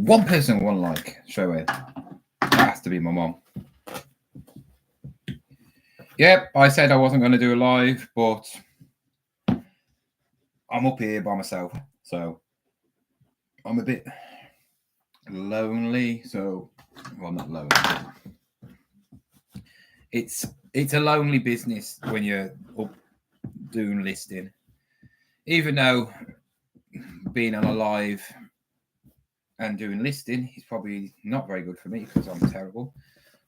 one person, one like straight away. That has to be my mom. Yep, I said I wasn't going to do a live, but I'm up here by myself, so I'm a bit lonely. So, well, not lonely. It's a lonely business when you're up doing listing. Even though being on a live and doing listing is probably not very good for me because I'm terrible.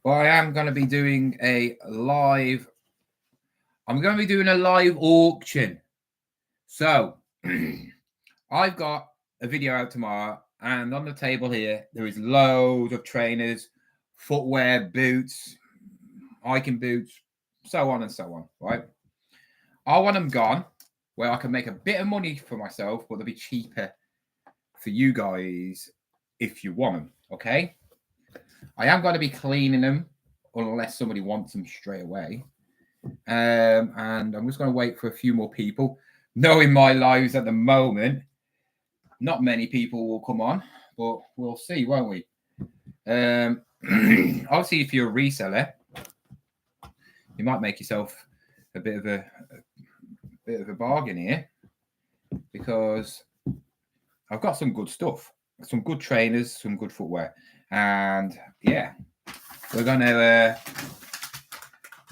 But I am going to be doing a live. I'm going to be doing a live auction. So I've got a video out tomorrow, and on the table here there is loads of trainers, footwear, boots, hiking boots, so on and so on. Right? I want them gone where I can make a bit of money for myself, but they'll be cheaper for you guys if you want them. Okay? I am going to be cleaning them unless somebody wants them straight away. And I'm just going to wait for a few more people. Knowing my lives at the moment, not many people will come on, but we'll see, won't we? Obviously, if you're a reseller, you might make yourself a bit of a bargain here, because I've got some good stuff, some good trainers, some good footwear, and yeah, we're going to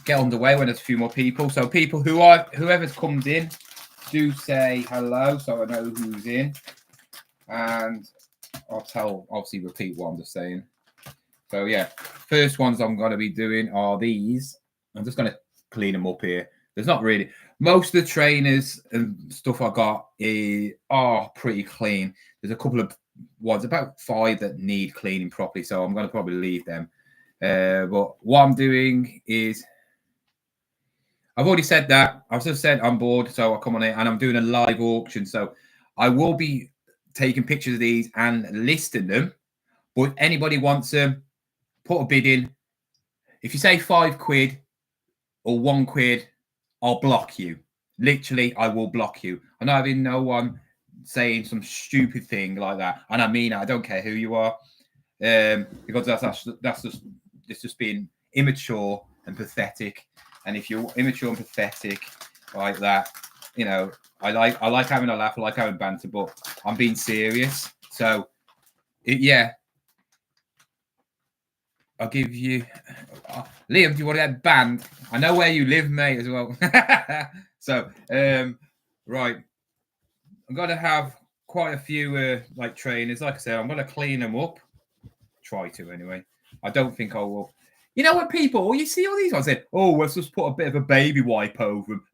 get underway when there's a few more people. So people whoever comes in, do say hello so I know who's in, and I'll obviously repeat what I'm just saying. So yeah, first ones I'm going to be doing are these. I'm just going to clean them up here. There's not really, most of the trainers and stuff I got are pretty clean. There's a couple of ones, about 5 that need cleaning properly, so I'm going to probably leave them. But what I'm doing is, I've already said that. I've just said I'm bored, so I'll come on here, and I'm doing a live auction. So I will be taking pictures of these and listing them. But if anybody wants them, put a bid in. If you say £5 or £1, I'll block you. Literally, I will block you. I'm not having no one saying some stupid thing like that. And I mean it. I don't care who you are. Because that's just being immature and pathetic. And if you're immature and pathetic like that, you know, I like having a laugh, I like having banter, but I'm being serious. So, yeah, I'll give you... Liam, do you want to get banned? I know where you live, mate, as well. So, right. I'm going to have quite a few, like, trainers. Like I said, I'm going to clean them up. Try to, anyway. I don't think I will. You know what, people? You see all these ones say, oh, let's just put a bit of a baby wipe over them.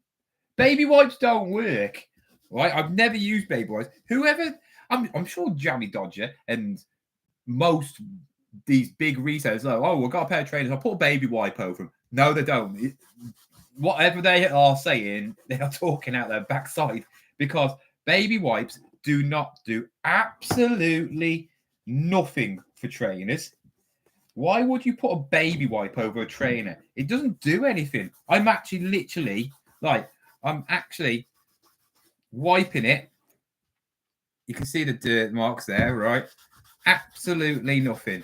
Baby wipes don't work, right? I've never used baby wipes. I'm sure Jammy Dodger and most these big resellers like, oh, we've got a pair of trainers, I'll put a baby wipe over them. No, they don't. Whatever they are saying, they are talking out their backside, because baby wipes do not do absolutely nothing for trainers. Why would you put a baby wipe over a trainer? It doesn't do anything. I'm actually wiping it. You can see the dirt marks there, right? Absolutely nothing.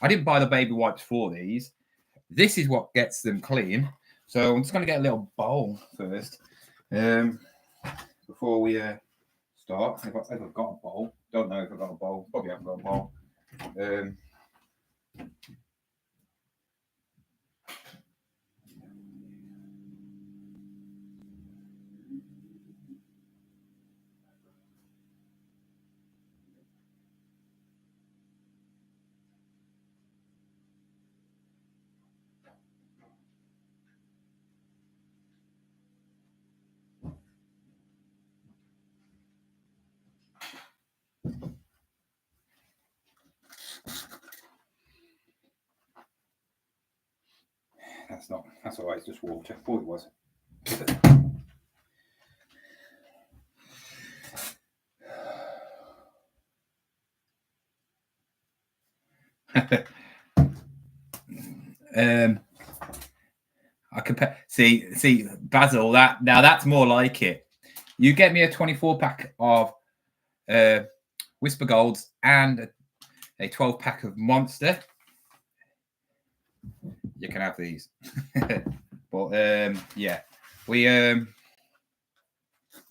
I didn't buy the baby wipes for these. This is what gets them clean. So I'm just going to get a little bowl first. Before we start. If I've got a bowl. Don't know if I've got a bowl. Probably haven't got a bowl. That's all right, it's just water. I thought it was. I compare. See, Basil. That's more like it. You get me a 24-pack of Whisper Golds and a 12-pack of Monster, you can have these. But yeah, we're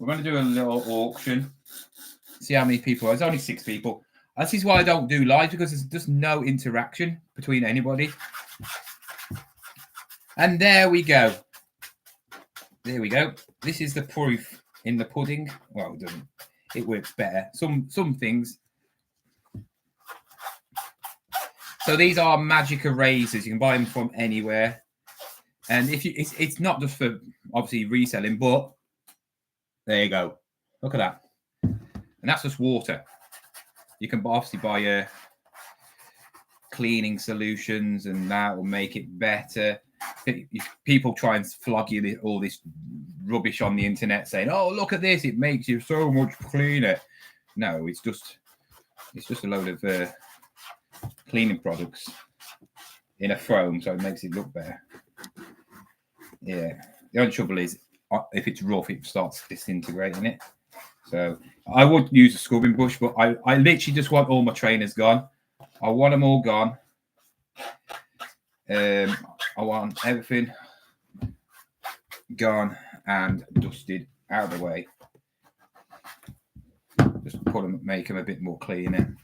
going to do a little auction. See how many people. There's only 6 people. This is why I don't do live, because there's just no interaction between anybody. And there we go. There we go. This is the proof in the pudding. Well, it doesn't. It works better. Some things. So these are magic erasers. You can buy them from anywhere. And if you, it's not just for obviously reselling, but there you go. Look at that. And that's just water. You can obviously buy cleaning solutions, and that will make it better. People try and flog you all this rubbish on the internet saying, "Oh, look at this! It makes you so much cleaner." No, it's just a load of cleaning products in a foam, so it makes it look better. Yeah. The only trouble is, if it's rough, it starts disintegrating it. So I would use a scrubbing brush, but I literally just want all my trainers gone. I want them all gone. I want everything gone and dusted out of the way. Just put them, make them a bit more cleaner.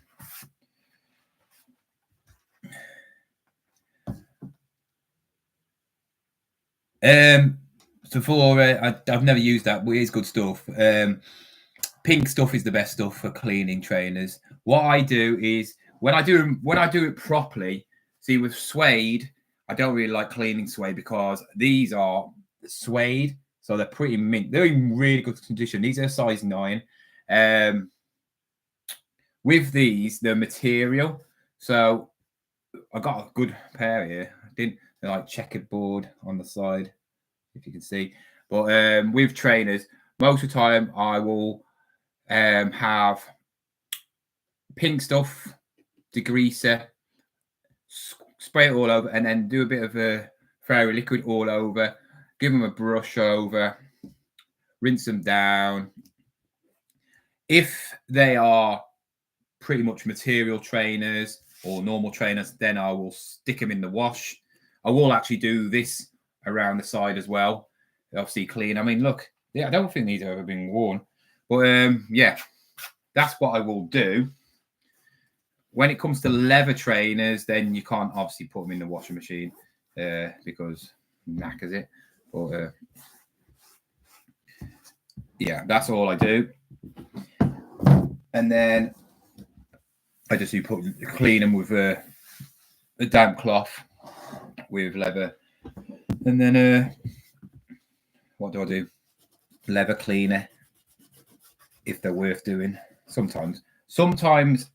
So for I've never used that, but it is good stuff. Pink stuff is the best stuff for cleaning trainers. What I do is when I do it properly. See, with suede, I don't really like cleaning suede because these are suede, so they're pretty mint. They're in really good condition. These are size 9. With these, the material. So I got a good pair here. They're like checkered board on the side, if you can see. But with trainers, most of the time I will have pink stuff, degreaser, spray it all over, and then do a bit of a fairy liquid all over. Give them a brush over, rinse them down. If they are pretty much material trainers or normal trainers, then I will stick them in the wash. I will actually do this around the side as well. Obviously clean. I mean, look, yeah, I don't think these have ever been worn. But yeah, that's what I will do. When it comes to leather trainers, then you can't obviously put them in the washing machine because it knackers it. But yeah, that's all I do. And then I just clean them with a damp cloth with leather. And then what do I do? Leather cleaner, if they're worth doing. Sometimes some trainers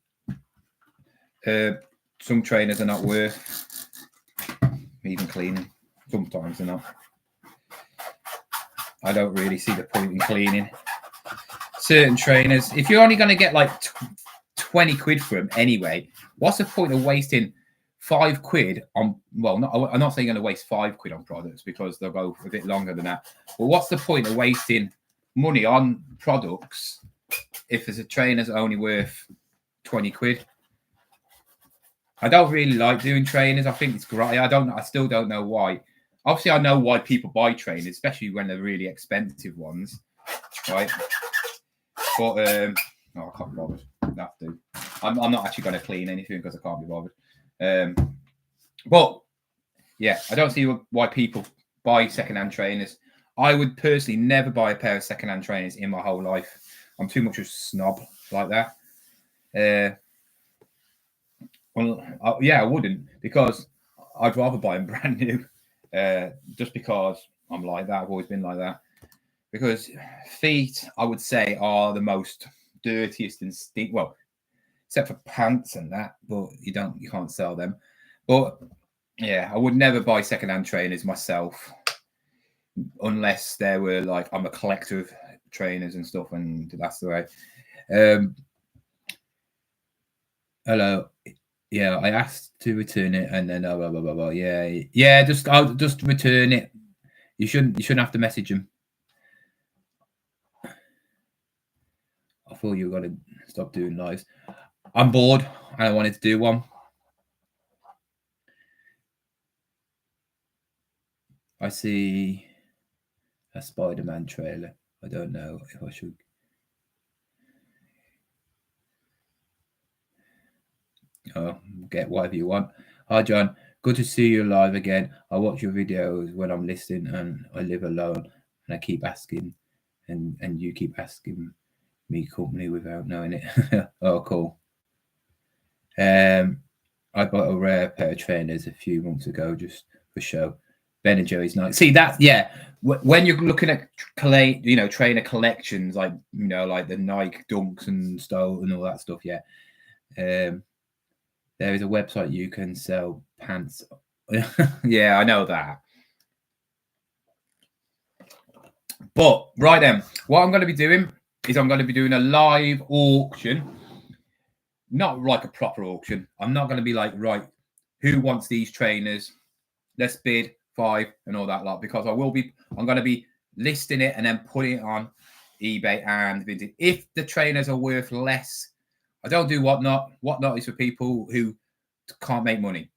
are not worth even cleaning. Sometimes they're not. I don't really see the point in cleaning certain trainers. If you're only going to get like 20 quid for them anyway, what's the point of wasting £5 on? Well, I'm not saying you're going to waste £5 on products because they'll go a bit longer than that. But what's the point of wasting money on products if a trainer's only worth 20 quid? I don't really like doing trainers. I think it's great. I still don't know why. Obviously, I know why people buy trainers, especially when they're really expensive ones, right? But I can't be bothered. That do. I'm not actually going to clean anything because I can't be bothered. But yeah, I don't see why people buy secondhand trainers. I would personally never buy a pair of secondhand trainers in my whole life. I'm too much of a snob like that. Yeah, I wouldn't, because I'd rather buy them brand new. Just because I'm like that. I've always been like that. Because feet, I would say, are the most dirtiest and stink. Well, except for pants and that, but you can't sell them. But yeah, I would never buy secondhand trainers myself, unless there were like, I'm a collector of trainers and stuff, and that's the way. Hello. Yeah, I asked to return it, and then blah, blah, blah, blah. Yeah. I'll just return it. You shouldn't have to message them. I thought you were gonna stop doing lives. I'm bored and I wanted to do one. I see a Spider-Man trailer. I don't know if I should. Oh, get whatever you want. Hi, John. Good to see you live again. I watch your videos when I'm listening and I live alone and I keep asking and you keep asking me company without knowing it. Oh, cool. I bought a rare pair of trainers a few months ago just for show. Ben and Jerry's nice. See that? Yeah. When you're looking at trainer collections like like the Nike Dunks and Stow and all that stuff, yeah. There is a website you can sell pants. Yeah, I know that. But right then, what I'm going to be doing is I'm going to be doing a live auction. Not like a proper auction. I'm not going to be like, right, who wants these trainers? Let's bid 5 and all that lot, because I'm going to be listing it and then putting it on eBay and Vinted. If the trainers are worth less, I don't do Whatnot. Whatnot is for people who can't make money.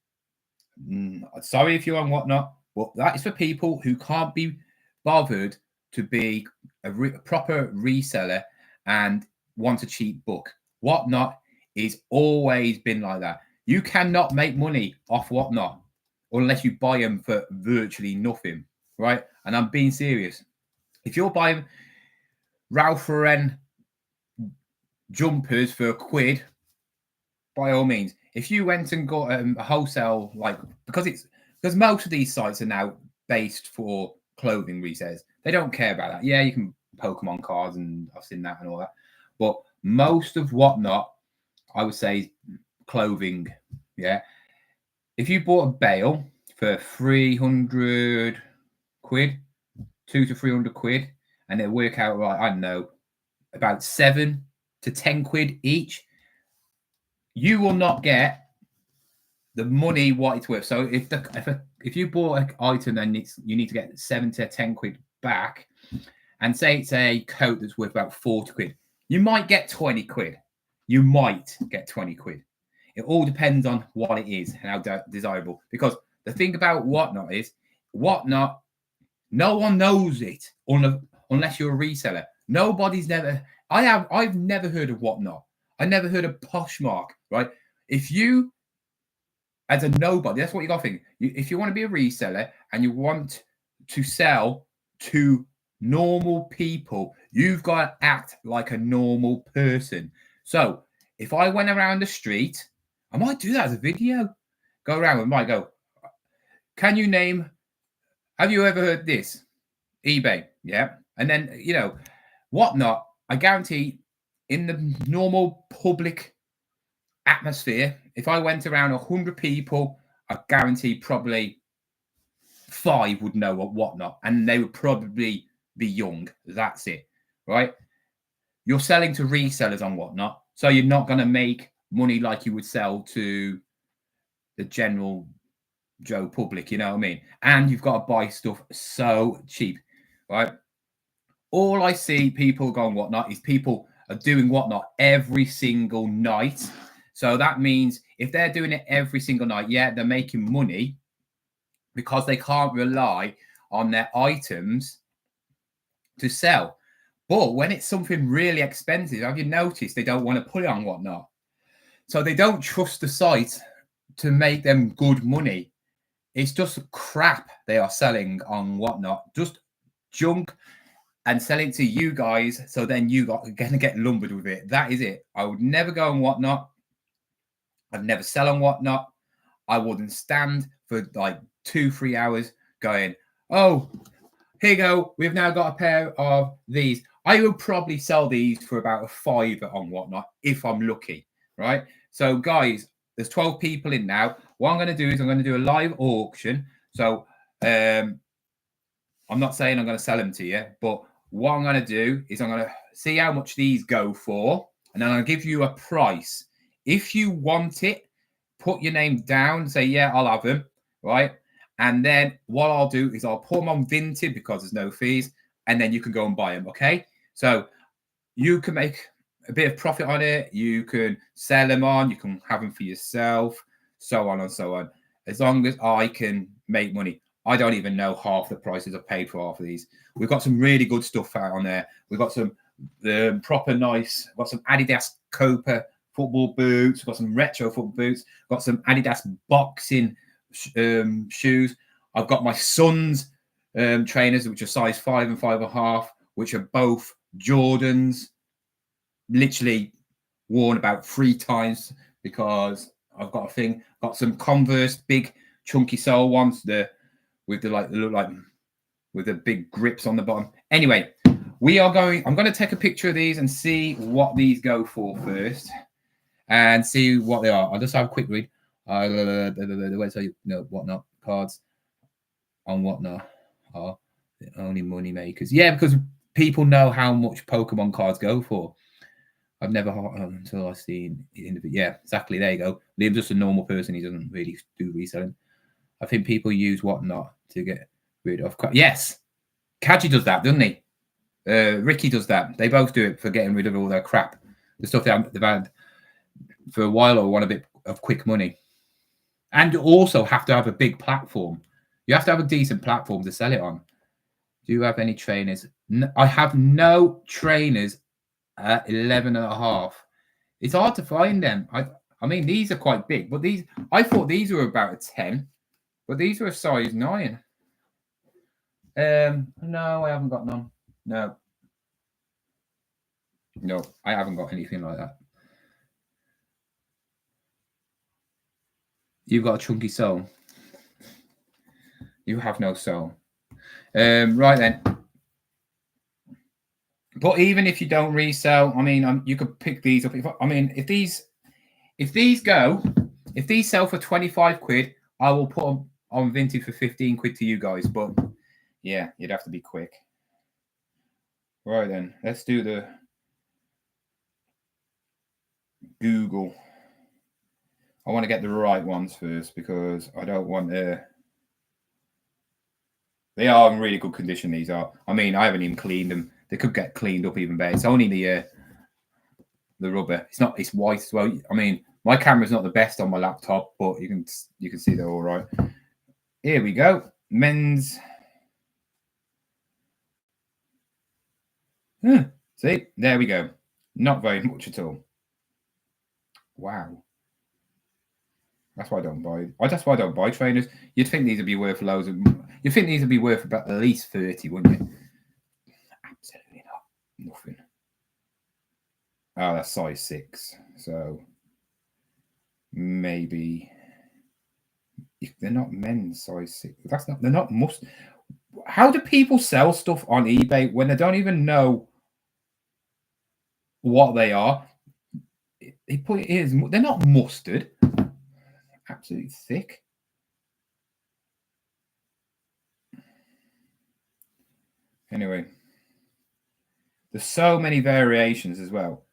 Sorry if you're on Whatnot, but that is for people who can't be bothered to be a proper reseller and want a cheap book. Whatnot is always been like that. You cannot make money off Whatnot unless you buy them for virtually nothing, right? And I'm being serious. If you're buying Ralph Lauren jumpers for £1, by all means. If you went and got a wholesale, because most of these sites are now based for clothing resellers, they don't care about that. Yeah, you can Pokemon cards and I've seen that and all that, but most of Whatnot, I would say, clothing. Yeah, if you bought a bale for 300 quid, 200 to 300 quid, and it work out right, I don't know, about 7 to 10 quid each, you will not get the money what it's worth. So if you bought an item and you need to get 7 to 10 quid back, and say it's a coat that's worth about 40 quid, you might get 20 quid. You might get 20 quid. It all depends on what it is and how desirable. Because the thing about Whatnot is, Whatnot, no one knows it unless you're a reseller. I've never heard of Whatnot. I never heard of Poshmark, right? If you, as a nobody, that's what you got to think. If you want to be a reseller and you want to sell to normal people, you've got to act like a normal person. So if I went around the street, I might do that as a video. Go around and might go, can you name, have you ever heard this? eBay, yeah. And then, Whatnot, I guarantee in the normal public atmosphere, if I went around 100 people, I guarantee probably 5 would know what Whatnot, and they would probably be young. That's it, right? You're selling to resellers on Whatnot, so you're not going to make money like you would sell to the general Joe public, you know what I mean? And you've got to buy stuff so cheap, right? All I see people going Whatnot is people are doing Whatnot every single night. So that means if they're doing it every single night, yeah, they're making money because they can't rely on their items to sell. But when it's something really expensive, have you noticed they don't want to put it on Whatnot? So they don't trust the site to make them good money. It's just crap they are selling on Whatnot, just junk, and selling to you guys. So then you are going to get lumbered with it. That is it. I would never go on Whatnot. I'd never sell on Whatnot. I wouldn't stand for like 2-3 hours going, oh, here you go. We've now got a pair of these. I would probably sell these for about £5 on Whatnot if I'm lucky, right? So, guys, there's 12 people in now. What I'm going to do is I'm going to do a live auction. So, I'm not saying I'm going to sell them to you, but what I'm going to do is I'm going to see how much these go for, and then I'll give you a price. If you want it, put your name down, say, yeah, I'll have them, right? And then what I'll do is I'll put them on Vinted because there's no fees, and then you can go and buy them, okay? So you can make a bit of profit on it. You can sell them on. You can have them for yourself, so on and so on. As long as I can make money. I don't even know half the prices I've paid for half of these. We've got some really good stuff out on there. We've got some proper nice. We've got some Adidas Copa football boots. We've got some retro football boots. We've got some Adidas boxing shoes. I've got my son's trainers, which are size 5 and 5.5, which are both Jordans. Literally worn about 3 times because I've got a thing. Got some Converse big chunky sole ones. With the big grips on the bottom. Anyway, I'm going to take a picture of these and see what these go for first, and see what they are. I'll just have a quick read. Whatnot cards on Whatnot are the only money makers. Yeah, because people know how much Pokemon cards go for. I've never until I've seen it. Yeah, exactly. There you go. Liam's just a normal person. He doesn't really do reselling. I think people use Whatnot to get rid of. Yes, Kaji does that, doesn't he? Ricky does that. They both do it for getting rid of all their crap, the stuff they've had for a while or want a bit of quick money. And you also have to have a big platform. You have to have a decent platform to sell it on. Do you have any trainers? No, I have no trainers at 11.5. It's hard to find them. I mean, these are quite big, but I thought these were about a 10. But these are a size 9. No, I haven't got none. No, I haven't got anything like that. You've got a chunky sole. You have no sole. Right then. But even if you don't resell, I mean, you could pick these up. If these sell for 25 quid, I will put them on Vinted for 15 quid to you guys, but yeah, you'd have to be quick. Right then, let's do the Google. I want to get the right ones first because I don't want they are in really good condition, these are. I mean, I haven't even cleaned them. They could get cleaned up even better. It's only the rubber. It's white as well. I mean, my camera's not the best on my laptop, but you can see they're all right. Here we go. Men's. See, there we go. Not very much at all. Wow. That's why I don't buy. That's why I don't buy trainers. You'd think these would be worth loads of. You'd think these would be worth about at least 30, wouldn't you? Absolutely not. Nothing. Oh, that's size 6. So maybe if they're not men's size 6, they're not must. How do people sell stuff on eBay when they don't even know what they are? They put it in. They're not mustard. Absolutely thick. Anyway, there's so many variations as well.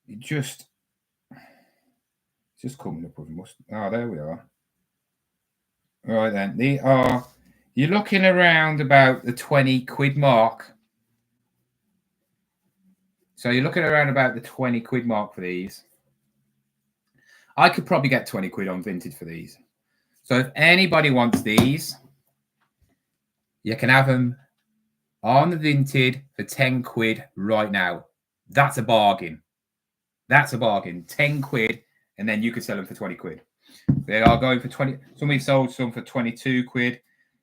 It's just coming up with mustard. Oh, there we are. All right then. You're looking around about the 20 quid mark. So you're looking around about the 20 quid mark for these. I could probably get 20 quid on Vinted for these. So if anybody wants these, you can have them on the Vinted for 10 quid right now. That's a bargain. 10 quid, and then you could sell them for 20 quid. They are going for 20. Somebody sold some for 22 quid.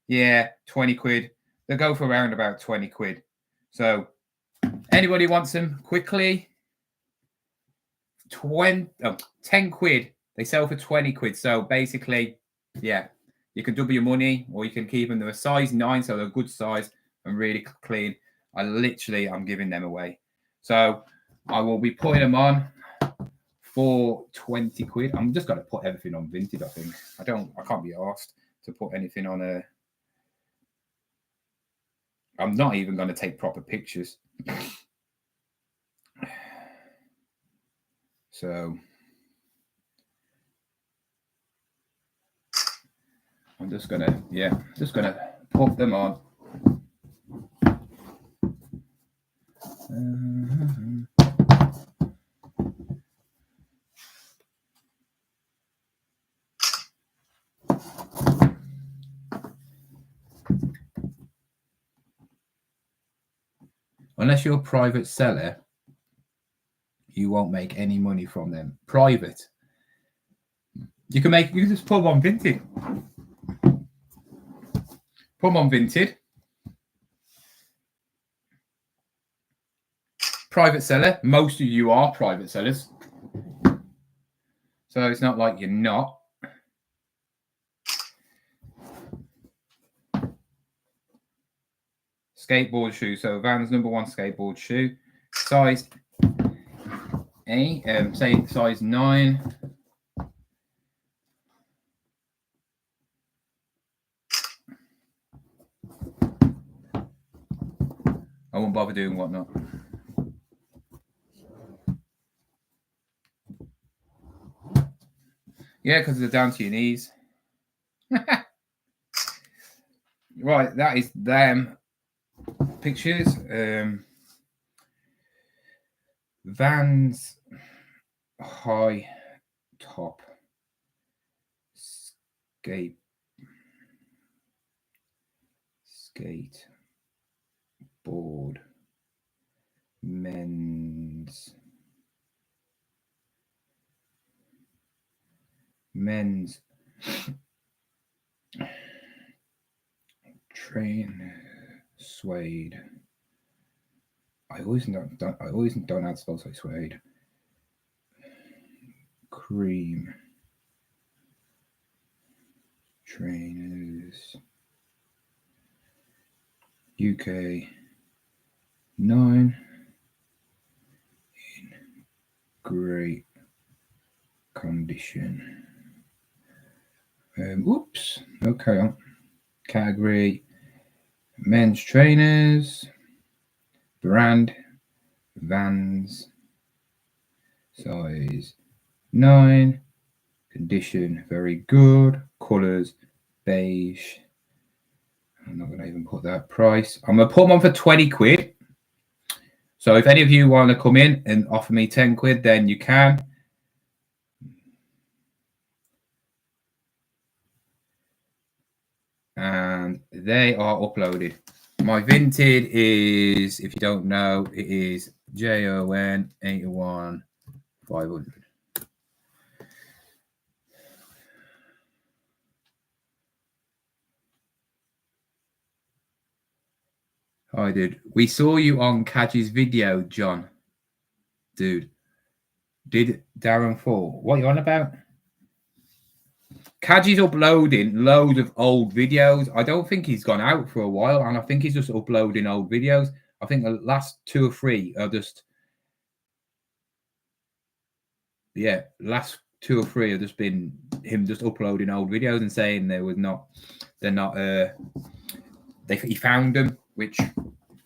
Yeah, 20 quid. They go for around about 20 quid. So anybody wants them quickly? 10 quid. They sell for 20 quid. So basically, yeah, you can double your money, or you can keep them. They're a size 9, so they're a good size and really clean. I'm giving them away. So I will be putting them on for 20 quid. I'm just going to put everything on Vinted, I think. I can't be asked to put anything on I'm not even going to take proper pictures. So I'm just going to put them on. unless you're a private seller, you won't make any money from them. Private. You can just put them on Vinted. Put them on Vinted. Private seller. Most of you are private sellers. So it's not like you're not. Skateboard shoe. So Vans #1 skateboard shoe. Size 8. Say size 9. I won't bother doing whatnot. Yeah, because they're down to your knees. Right, that is them pictures. Vans high top skate board men's train suede. I always don't know how to spell suede. Cream trainers. UK 9 in great condition. Oops. Okay. Category men's trainers. Brand Vans. Size 9. Condition very good. Colors beige. I'm not going to even put that price. I'm going to put them on for 20 quid. So if any of you want to come in and offer me 10 quid, then you can. And they are uploaded. My Vinted is, if you don't know, it is JON 81 500. Hi, dude. We saw you on Kaj's video, John. Dude. Did Darren fall? What are you on about? Kaji's uploading loads of old videos. I don't think he's gone out for a while, and I think he's just uploading old videos. I think the last 2 or 3 are just... Yeah, last 2 or 3 have just been him just uploading old videos and saying he found them, which...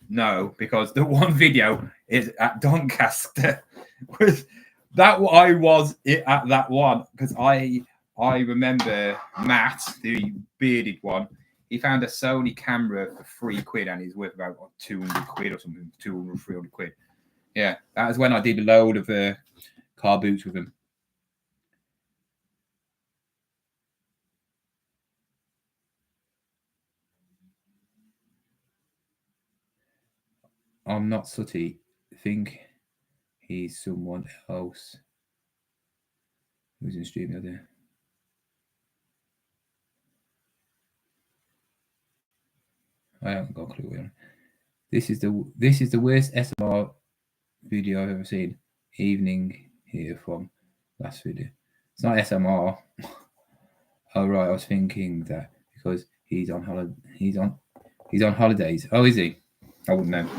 No, because the one video is at Doncaster. I was at that one because I remember Matt, the bearded one. He found a Sony camera for 3 quid and it's worth about 200 quid or something, 200, 300 quid. Yeah, that was when I did a load of car boots with him. I'm not Sooty. Think he's someone else. Who's in stream the other? I haven't got a clue. This is the worst SMR video I've ever seen. Evening here from last video. It's not SMR. Oh right, I was thinking that because he's on holiday. He's on holidays. Oh, is he? I wouldn't know.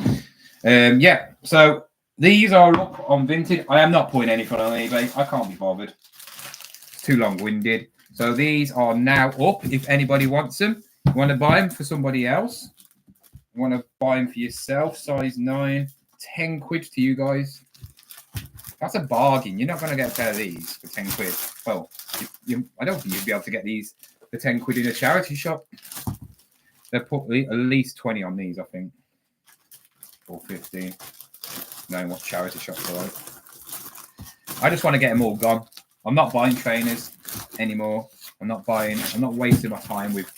Yeah. So these are up on Vinted. I am not putting anything on eBay. I can't be bothered. It's too long-winded. So these are now up. If anybody wants them, you want to buy them for somebody else. You want to buy them for yourself. Size 9, 10 quid to you guys. That's a bargain. You're not going to get a pair of these for 10 quid. Well, I don't think you'd be able to get these for 10 quid in a charity shop. They'll put at least 20 on these, I think. Or 15. Knowing what charity shops are like. I just want to get them all gone. I'm not buying trainers anymore. I'm not wasting my time with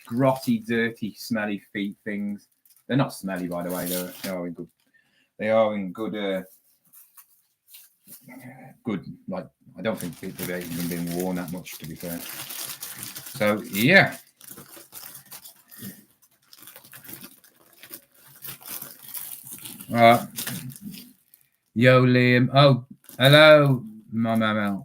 grotty, dirty, smelly feet things. They're not smelly, by the way. They're in good they are in good, like, I don't think they've even been worn that much, to be fair. So, yeah. Yo, Liam. Oh, hello, Mama.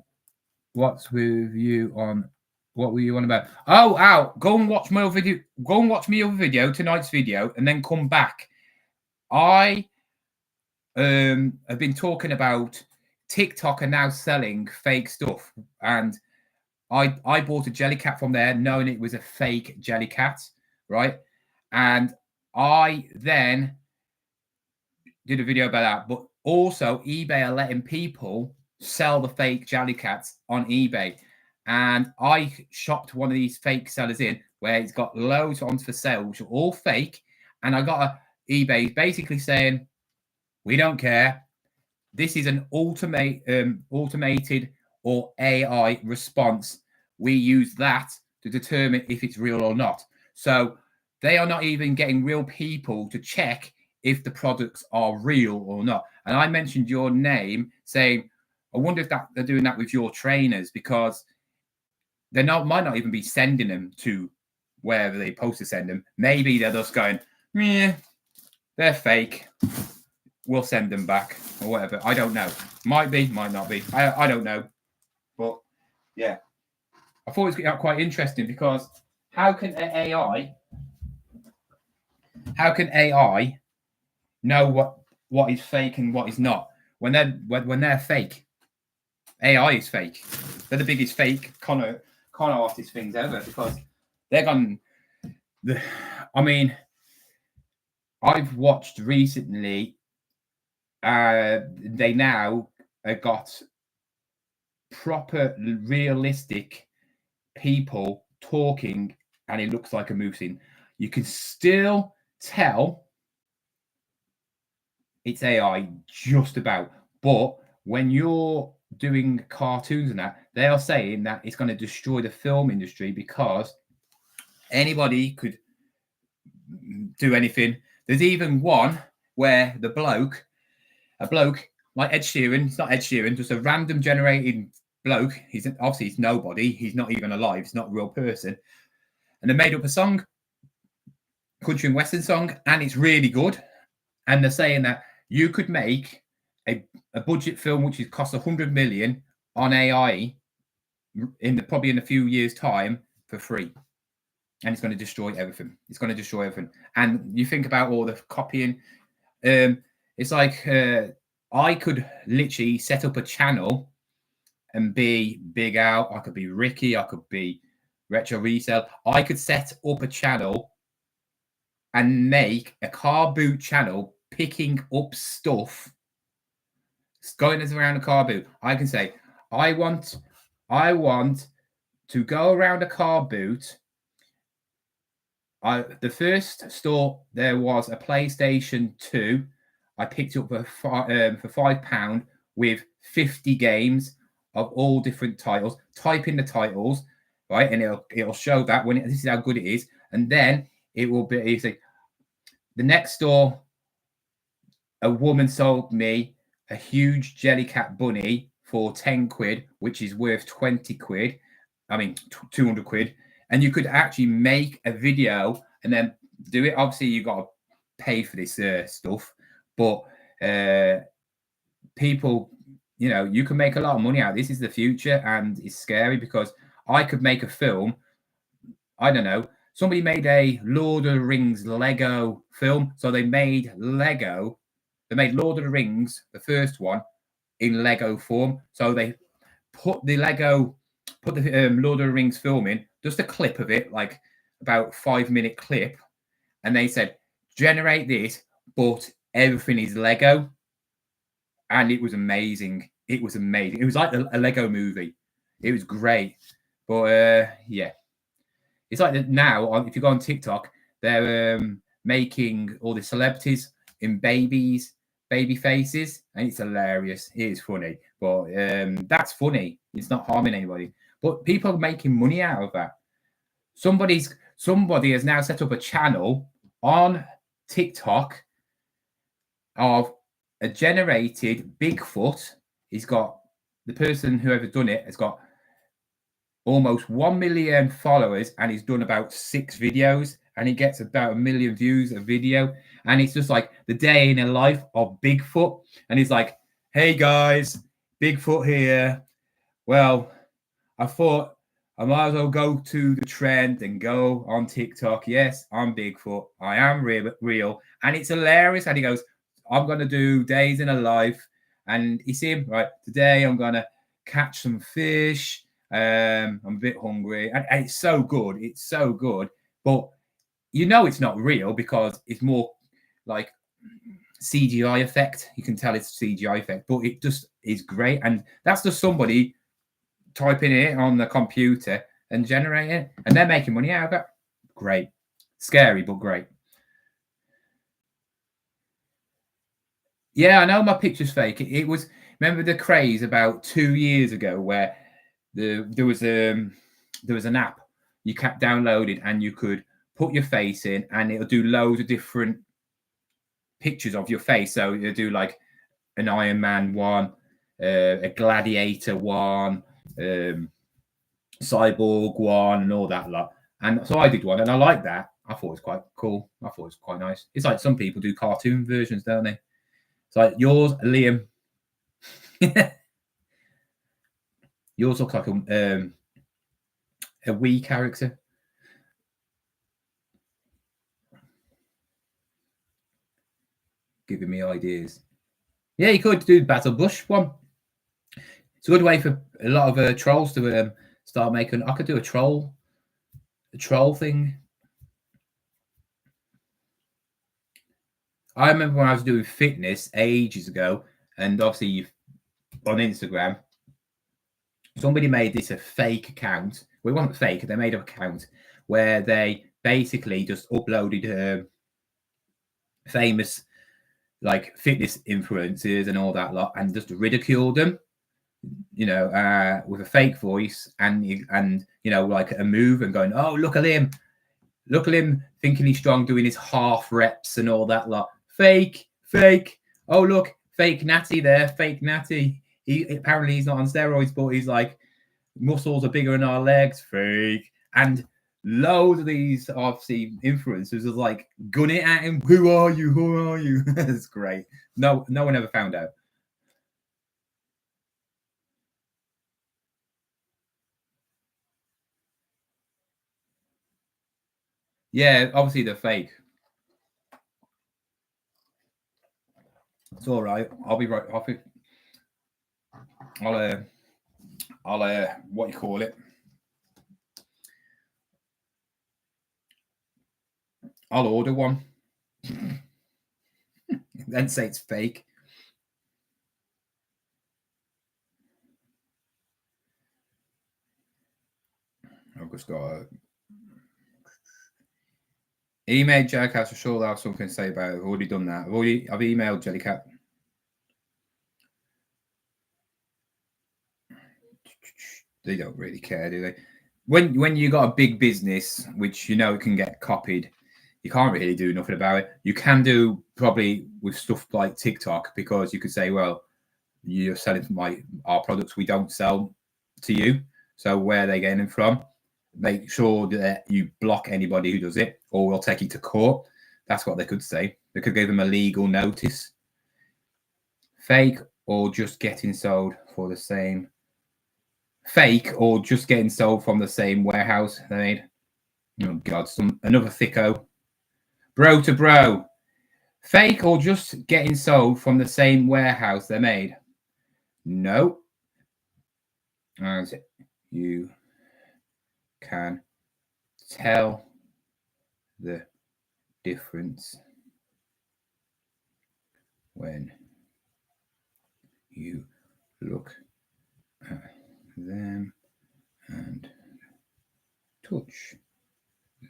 What's with you on? What were you on about? Oh, ow! Go and watch my other video. Go and watch my other video, tonight's video, and then come back. I have been talking about TikTok are now selling fake stuff, and I bought a Jellycat from there, knowing it was a fake Jellycat, right? And I then did a video about that, but also eBay are letting people sell the fake Jellycats on eBay. And I shopped one of these fake sellers in where it's got loads on for sale, which are all fake. And I got eBay basically saying, we don't care. This is an automated or AI response. We use that to determine if it's real or not. So they are not even getting real people to check if the products are real or not. And I mentioned your name saying, I wonder if they're doing that with your trainers, because they might not even be sending them to wherever they're supposed to send them. Maybe they're just going, yeah, they're fake. We'll send them back or whatever. I don't know. Might be, might not be. I don't know. But yeah, I thought it was quite interesting, because how can AI know what is fake and what is not when they're fake? AI is fake. They're the biggest fake con artist things ever, because they're gone. I mean, I've watched recently. They now got proper realistic people talking, and it looks like a movie scene. You can still tell it's AI just about, but when you're doing cartoons and that, they are saying that it's going to destroy the film industry, because anybody could do anything. There's even one where a bloke like Ed Sheeran, it's not Ed Sheeran, just a random generated bloke. He's nobody. He's not even alive. He's not a real person. And they made up a song, country and western song, and it's really good. And they're saying that you could make a budget film which is cost 100 million on AI probably in a few years' time for free. And it's going to destroy everything. It's going to destroy everything. And you think about all the copying. It's like I could literally set up a channel and be Big Al. I could be Ricky. I could be Retro Resell. I could set up a channel and make a car boot channel, picking up stuff, going around a car boot. I can say, I want to go around a car boot. The first store, there was a PlayStation 2. I picked up for £5 with 50 games of all different titles. Type in the titles, right, and it'll show that this is how good it is. And then it will be easy. The next store, a woman sold me a huge Jellycat bunny for 10 quid, which is worth 20 quid. I mean, 200 quid. And you could actually make a video and then do it. Obviously, you got to pay for this stuff. But people, you can make a lot of money out. This is the future, and it's scary, because I could make a film. I don't know. Somebody made a Lord of the Rings Lego film. So they made Lego. They made Lord of the Rings, the first one, in Lego form. So they put the Lord of the Rings film in, just a clip of it, like about 5-minute clip. And they said, generate this, but everything is Lego. And it was amazing. It was amazing. It was like a Lego movie. It was great. But yeah. It's like now, if you go on TikTok, they're making all the celebrities in baby faces, and it's hilarious. It is funny, but that's funny. It's not harming anybody. But people are making money out of that. Somebody has now set up a channel on TikTok of a generated Bigfoot. He's got, the person whoever done it has got almost 1 million followers, and he's done about 6 videos, and he gets about 1 million views a video, and it's just like the day in the life of Bigfoot. And he's like, hey guys, Bigfoot here. Well, I thought I might as well go to the trend and go on TikTok. Yes, I'm Bigfoot. I am real. And it's hilarious. And he goes, I'm going to do days in a life. And you see him, right? Today I'm going to catch some fish. I'm a bit hungry. And it's so good. It's so good. But you know it's not real because it's more like CGI effect. You can tell it's CGI effect, but it just is great. And that's just somebody typing it on the computer and generating it, and they're making money out of it. Great. Scary, but great. Yeah, I know my picture's fake. It was, remember the craze about 2 years ago where there was an app you kept downloaded and you could put your face in and it'll do loads of different pictures of your face. So it'll do like an Iron Man one, a Gladiator one, Cyborg one, and all that lot. And so I did one, and I liked that. I thought it was quite cool. I thought it was quite nice. It's like some people do cartoon versions, don't they? It's like yours, Liam. Yours looks like a Wii character. Giving me ideas. Yeah, you could do Battle Bush one. It's a good way for a lot of trolls to start making. I could do a troll thing. I remember when I was doing fitness ages ago, and obviously on Instagram, somebody made this a fake account. Well, it wasn't fake. They made an account where they basically just uploaded famous like fitness influencers and all that lot, and just ridiculed them, you know, with a fake voice and you know, like a move and going, oh, look at him thinking he's strong, doing his half reps and all that lot. Fake. Oh, look, fake Natty there, fake Natty. Apparently he's not on steroids, but he's like, muscles are bigger than our legs. Fake. And loads of these obviously influencers are like gunning at him. Who are you? It's great. No one ever found out. Yeah, obviously they're fake. It's all right. I'll be right off it. I'll what you call it? I'll order one. Then say it's fake. I've just got a email Jellycat. I'm sure they'll have something to say about it. I've already done that. I've emailed Jellycat. They don't really care, do they? When you got a big business, which you know it can get copied, you can't really do nothing about it. You can do probably with stuff like TikTok, because you could say, well, you're selling our products, we don't sell to you. So where are they getting them from? Make sure that you block anybody who does it, or we'll take you to court. That's what they could say. They could give them a legal notice. Fake or just getting sold for the same. Fake or just getting sold from the same warehouse they made. Oh God, another thicko. Bro to bro. Fake or just getting sold from the same warehouse they made. No. As you can tell the difference when you look at them and touch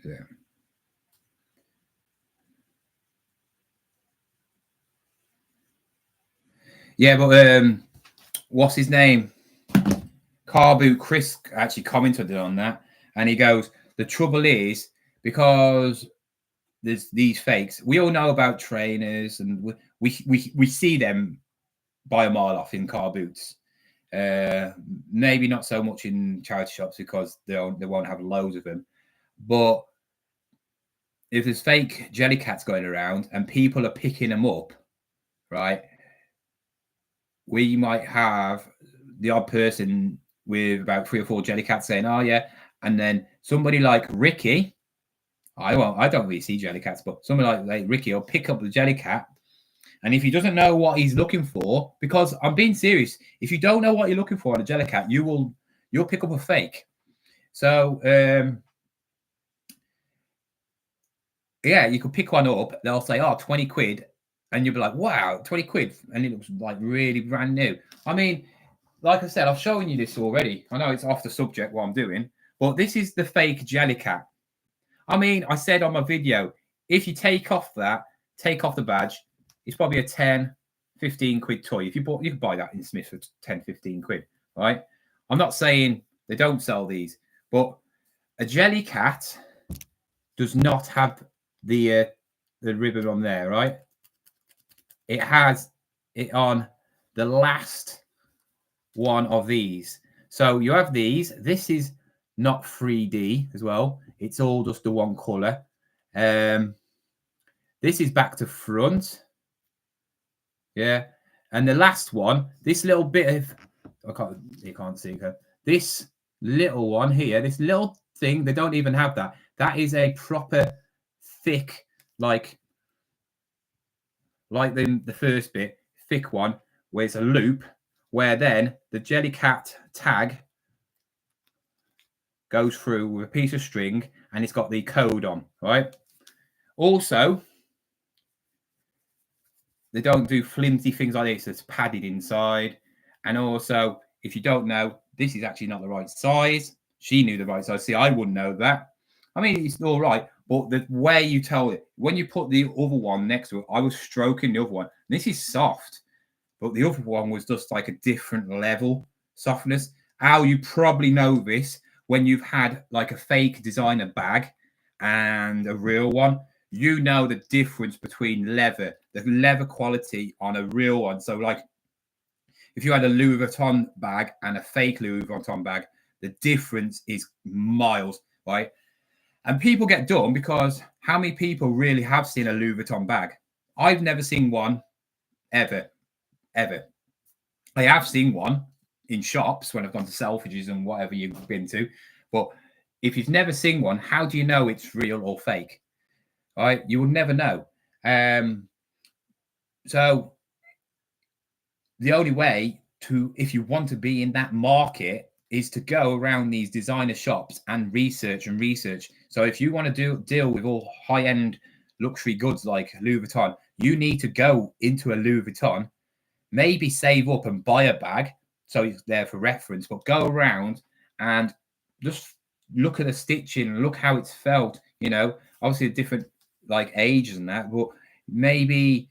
them. Yeah, but what's his name? Car Boot Chris actually commented on that, and he goes, the trouble is, because there's these fakes. We all know about trainers, and we see them by a mile off in car boots. Maybe not so much in charity shops because they won't have loads of them. But if there's fake jelly cats going around and people are picking them up, right? We might have the odd person with about 3 or 4 jelly cats saying, "Oh yeah," and then somebody like Ricky, I don't really see jelly cats, but somebody like Ricky will pick up the jelly cat, and if he doesn't know what he's looking for, because I'm being serious, if you don't know what you're looking for on a jelly cat, you'll pick up a fake. So yeah, you could pick one up. They'll say, "Oh, 20 quid," and you'll be like, "Wow, 20 quid," and it looks like really brand new. I mean, like I said, I've shown you this already. I know it's off the subject what I'm doing, but this is the fake jelly cat. I mean, I said on my video, if you take off the badge, it's probably a 10, 15 quid toy. If you can buy that in Smith for 10, 15 quid, right? I'm not saying they don't sell these, but a jelly cat does not have the ribbon on there, right? It has it on the last one of these. So you have these. This is not 3D as well. It's all just the one color. This is back to front. Yeah. And the last one, this little bit of, you can't see her. This little one here, this little thing, they don't even have that. That is a proper thick, like the first bit, thick one, where it's a loop, where then the jelly cat tag goes through with a piece of string, and it's got the code on, right? Also, they don't do flimsy things like this. It's padded inside. And also, if you don't know, this is actually not the right size. She knew the right size. See, I wouldn't know that. I mean, it's all right, but the way you tell it, when you put the other one next to it, I was stroking the other one. This is soft, but the other one was just like a different level softness. How you probably know this when you've had like a fake designer bag and a real one, you know the difference between the leather quality on a real one. So like if you had a Louis Vuitton bag and a fake Louis Vuitton bag, the difference is miles, right? And people get dumb because how many people really have seen a Louis Vuitton bag? I've never seen one ever. I have seen one in shops when I've gone to Selfridges and whatever you've been to. But if you've never seen one, how do you know it's real or fake? Right? You will never know. So the only way to, if you want to be in that market, is to go around these designer shops and research. So if you want to deal with all high-end luxury goods like Louis Vuitton, you need to go into a Louis Vuitton, maybe save up and buy a bag so it's there for reference, but go around and just look at the stitching, look how it's felt, you know, obviously different like ages and that, but maybe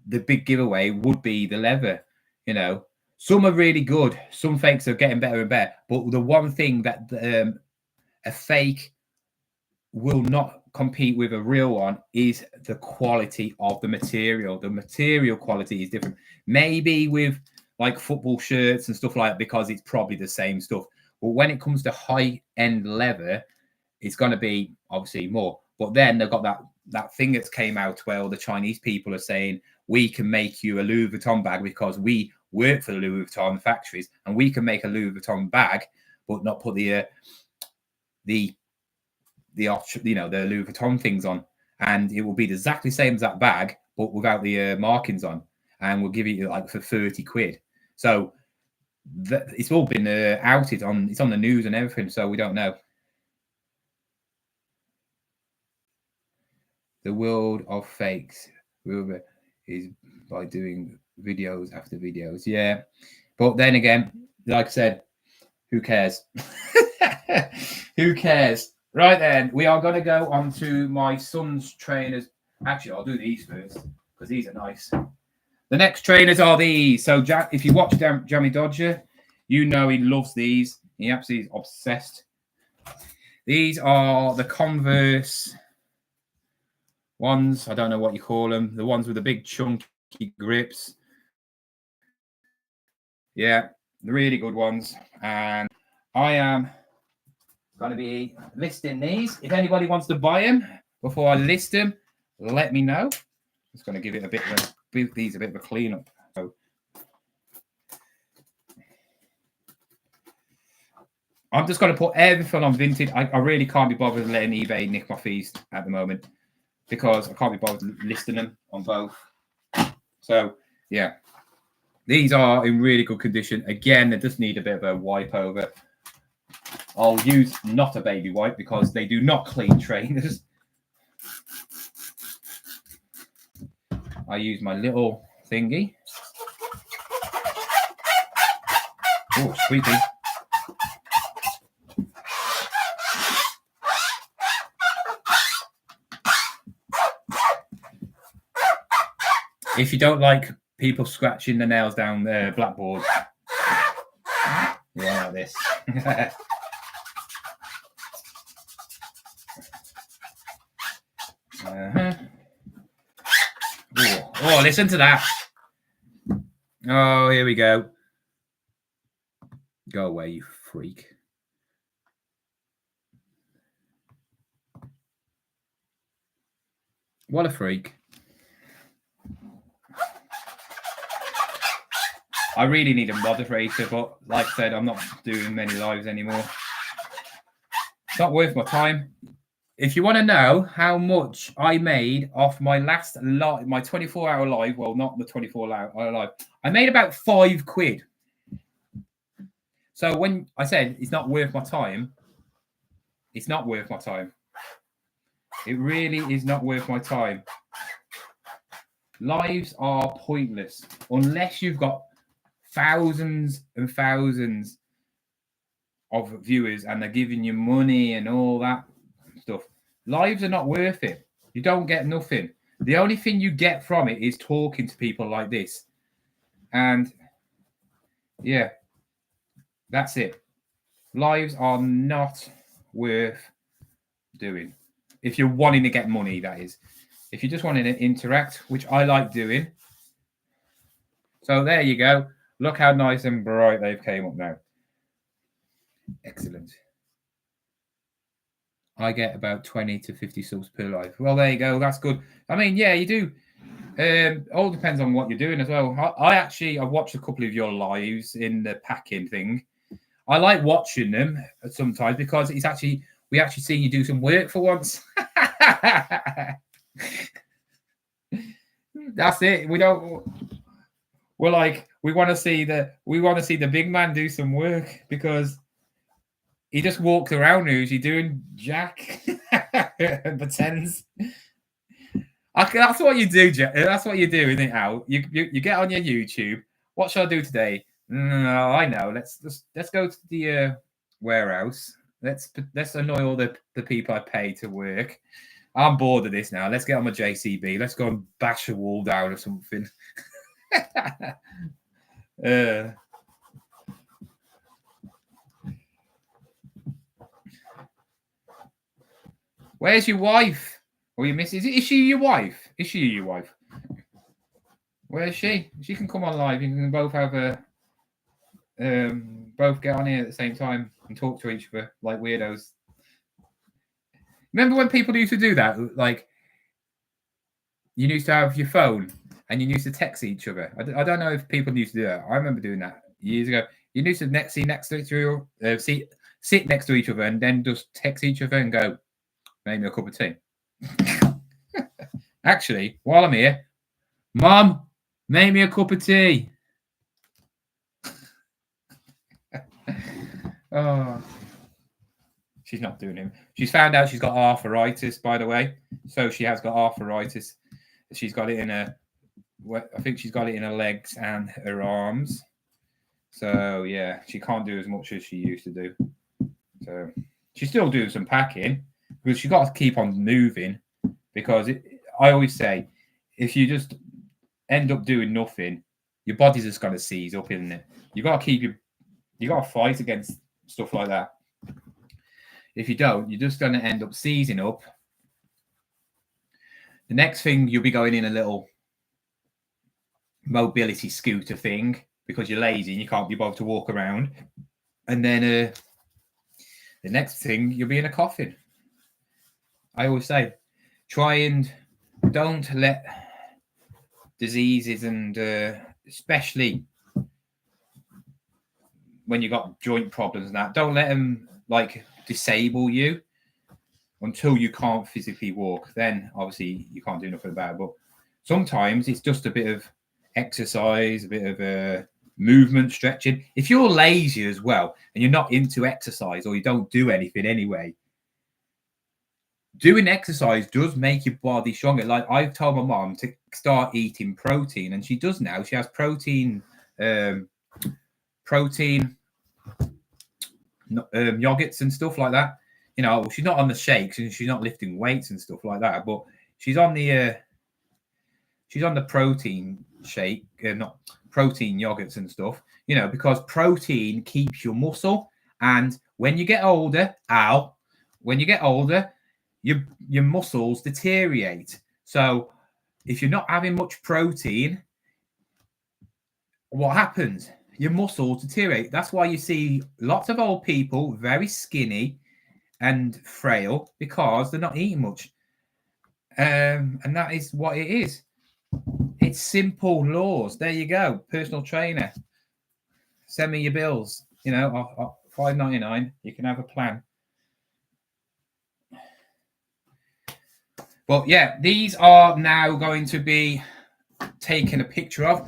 the big giveaway would be the leather, you know. Some are really good, some fakes are getting better and better, but the one thing that a fake will not compete with a real one is the quality of the material. The material quality is different. Maybe with like football shirts and stuff like that, because it's probably the same stuff. But when it comes to high-end leather, it's going to be obviously more. But then they've got that thing that's came out where the Chinese people are saying, we can make you a Louis Vuitton bag because we work for the Louis Vuitton factories, and we can make a Louis Vuitton bag, but not put the Louis Vuitton things on, and it will be exactly the same as that bag, but without the markings on, and we'll give it like for 30 quid. So it's all been outed on. It's on the news and everything, so we don't know. The world of fakes is by doing videos after videos. Yeah, but then again, like I said, who cares? Who cares? Right then, we are going to go on to my son's trainers. Actually, I'll do these first because these are nice. The next trainers are these. So if you watch Jammy Dodger, you know he loves these. He absolutely is obsessed. These are the Converse ones. I don't know what you call them. The ones with the big chunky grips. Yeah, the really good ones. And I am going to be listing these. If anybody wants to buy them before I list them, let me know. Just going to give it a bit of a cleanup. So I'm just going to put everything on Vinted. I really can't be bothered letting eBay nick my fees at the moment because I can't be bothered listing them on both. So yeah, these are in really good condition. Again, they just need a bit of a wipe over. I'll use not a baby wipe because they do not clean trainers. I use my little thingy. Oh, squeaky. If you don't like people scratching the nails down the blackboard, you won't like this. Oh, listen to that. Oh, here we go. Go away, you freak. What a freak. I really need a moderator, but like I said, I'm not doing many lives anymore. It's not worth my time. If you want to know how much I made off my last live, my 24-hour live, well, not the 24-hour live, I made about £5. So when I said it's not worth my time, it's not worth my time. It really is not worth my time. Lives are pointless unless you've got thousands and thousands of viewers and they're giving you money and all that stuff. Lives are not worth it. You don't get nothing. The only thing you get from it is talking to people like this. And yeah, that's it. Lives are not worth doing. If you're wanting to get money, that is. If you're just wanting to interact, which I like doing. So there you go. Look how nice and bright they've came up now. Excellent. I get about 20 to 50 subs per live. Well, there you go. That's good. I mean, yeah, you do. All depends on what you're doing as well. I've watched a couple of your lives in the packing thing. I like watching them sometimes because we actually see you do some work for once. That's it. We want to see the big man do some work because he just walks around. Who's he doing? Jack pretends. That's what you do, Jack. That's what you do, isn't it? Al? You get on your YouTube. What shall I do today? No, I know. Let's go to the warehouse. Let's annoy all the people I pay to work. I'm bored of this now. Let's get on my JCB. Let's go and bash a wall down or something. Where's your wife? Or your missus? Is she your wife? Is she your wife? Where is she? She can come on live. You can both have both get on here at the same time and talk to each other like weirdos. Remember when people used to do that? Like, you used to have your phone and you used to text each other. I don't know if people used to do that. I remember doing that years ago. You used to sit next to each other and then just text each other and go, make me a cup of tea. Actually, while I'm here, Mum, make me a cup of tea. Oh, she's not doing it. She's found out she's got arthritis, by the way. So she has got arthritis. She's got it in I think she's got it in her legs and her arms. So yeah, she can't do as much as she used to do. So she's still doing some packing because she's got to keep on moving. Because I always say, if you just end up doing nothing, your body's just going to seize up, isn't it? You got to fight against stuff like that. If you don't, you're just going to end up seizing up. The next thing, you'll be going in a little mobility scooter thing because you're lazy and you can't be bothered to walk around. And then the next thing, you'll be in a coffin. I always say, try and don't let diseases and especially when you got joint problems and that, don't let them like disable you until you can't physically walk. Then obviously you can't do nothing about it. But sometimes it's just a bit of exercise, a bit of movement, stretching. If you're lazy as well and you're not into exercise or you don't do anything anyway, doing exercise does make your body stronger. Like I've told my mom to start eating protein, and she does now. She has protein yogurts and stuff like that. You know, she's not on the shakes and she's not lifting weights and stuff like that, but she's on the protein shake, not protein yogurts and stuff. You know, because protein keeps your muscle, and when you get older, your muscles deteriorate. So if you're not having much protein, what happens? Your muscles deteriorate. That's why you see lots of old people very skinny and frail, because they're not eating much. And that is what it is. It's simple laws. There you go. Personal trainer. Send me your bills. You know, $5.99. You can have a plan. But yeah, these are now going to be taken a picture of.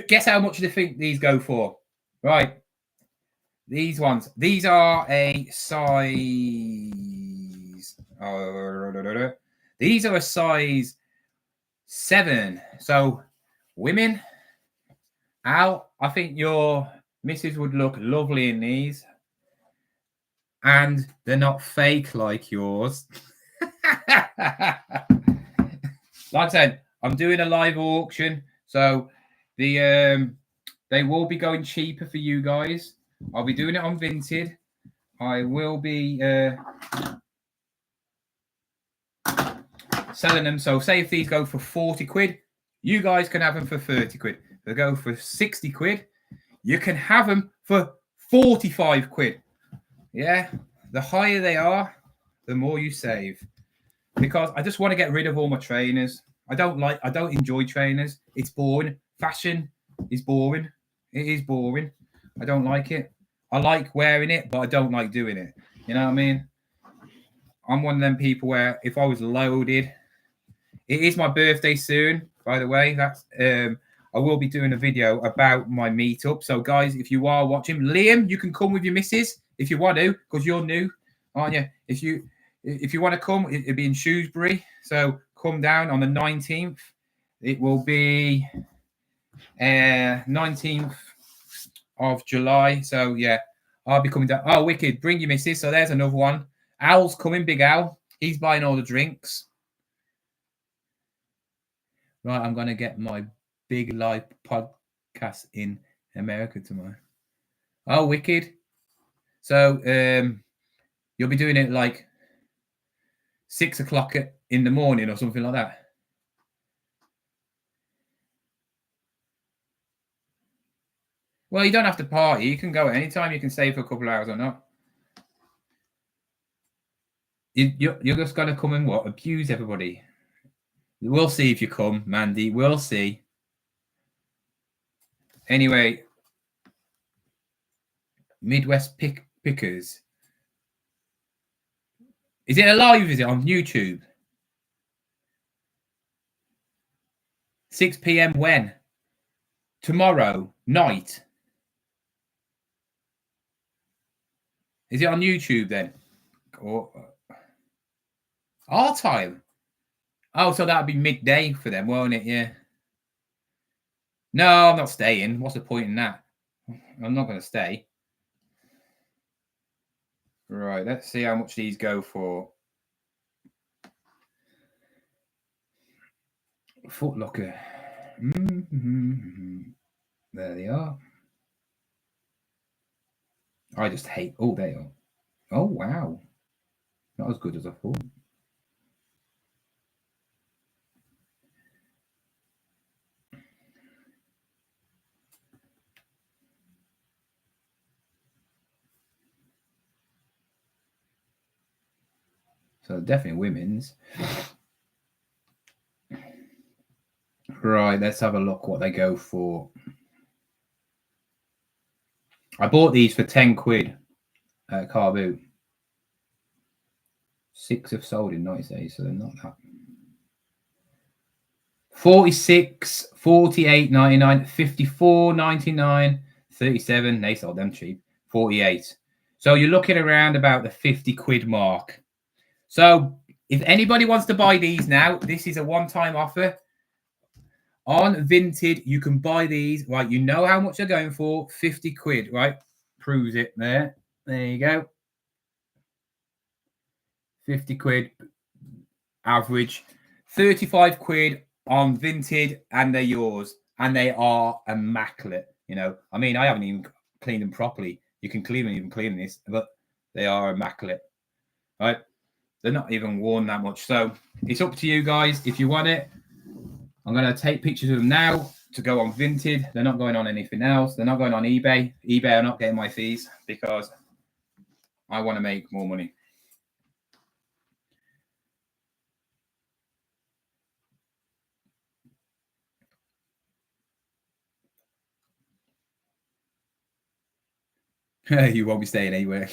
Guess how much do you think these go for? Right. These ones. These are a size. These are a size 7. So, women, Al, I think your missus would look lovely in these. And they're not fake like yours. Like I said, I'm doing a live auction, so they will be going cheaper for you guys. I'll be doing it on Vinted. I will be selling them. So say if these go for 40 quid, you guys can have them for 30 quid. If they go for 60 quid, you can have them for 45 quid. Yeah, the higher they are, the more you save. Because I just want to get rid of all my trainers. I don't enjoy trainers. It's boring. Fashion is boring. It is boring. I don't like it. I like wearing it, but I don't like doing it. You know what I mean? I'm one of them people where if I was loaded, it is my birthday soon, by the way. That's I will be doing a video about my meetup. So guys, if you are watching, Liam, you can come with your missus if you want to, because you're new, aren't you? If you want to come, it'll be in Shrewsbury. So come down on the 19th. It will be 19th of July. So yeah, I'll be coming down. Oh, wicked. Bring your missus. So there's another one. Al's coming, Big Al. He's buying all the drinks. Right, I'm going to get my big live podcast in America tomorrow. Oh, wicked. So you'll be doing it like 6 o'clock in the morning or something like that. Well, you don't have to party. You can go at any time. You can stay for a couple of hours or not. You're just going to come and what? Abuse everybody. We'll see if you come, Mandy. We'll see. Anyway, Midwest Pickers. Is it a live? Is it on YouTube? 6 p.m. when? Tomorrow night. Is it on YouTube then? Or our time? Oh, so that'd be midday for them, won't it? Yeah. No, I'm not staying. What's the point in that? I'm not going to stay. Right, let's see how much these go for. Foot Locker. There they are. I just hate. Oh, they are. Oh, wow. Not as good as I thought. So definitely women's. Right, let's have a look what they go for. I bought these for 10 quid at car boot. 6 have sold in 90 days, so they're not that. 46, 48.99, 54.99, 37. They sold them cheap. 48. So you're looking around about the 50 quid mark. So if anybody wants to buy these now, this is a one-time offer. On Vinted, you can buy these, right? You know how much they're going for, 50 quid, right? Proves it there. There you go. 50 quid average. 35 quid on Vinted, and they're yours. And they are immaculate. You know, I mean, I haven't even cleaned them properly. You can clean them, even clean this, but they are immaculate, right? They're not even worn that much. So it's up to you guys if you want it. I'm going to take pictures of them now to go on Vinted. They're not going on anything else. They're not going on eBay. eBay are not getting my fees because I want to make more money. You won't be staying anywhere.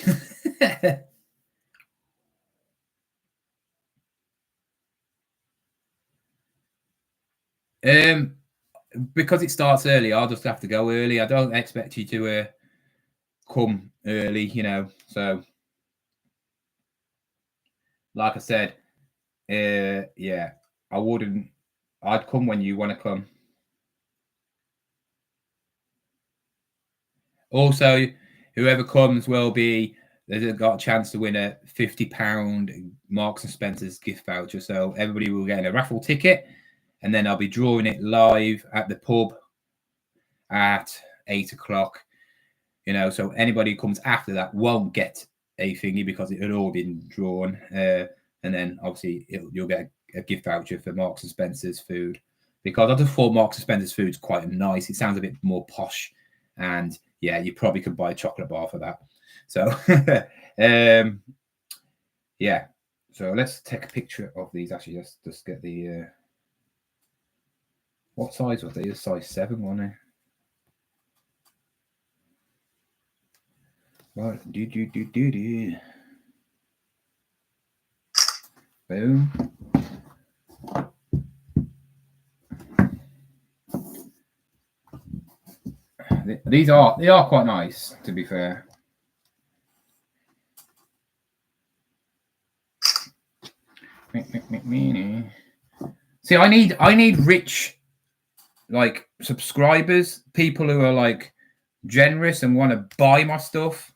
Because it starts early, I'll just have to go early. I don't expect you to come early, you know. So, like I said, yeah, I wouldn't. I'd come when you want to come. Also, whoever comes will be. They've got a chance to win a £50 Marks and Spencer's gift voucher. So everybody will get a raffle ticket, and then I'll be drawing it live at the pub at 8 o'clock. You know, so anybody who comes after that won't get a thingy because it had all been drawn. And then obviously you'll get a gift voucher for Marks and Spencer's food, because I just thought Marks and Spencer's food's quite nice. It sounds a bit more posh, and yeah, you probably could buy a chocolate bar for that. So, yeah. So let's take a picture of these. Actually, just get the what size was they? A size 7, wasn't it? Right, do. Boom. They are quite nice, to be fair. See, I need rich, like, subscribers, people who are like generous and want to buy my stuff.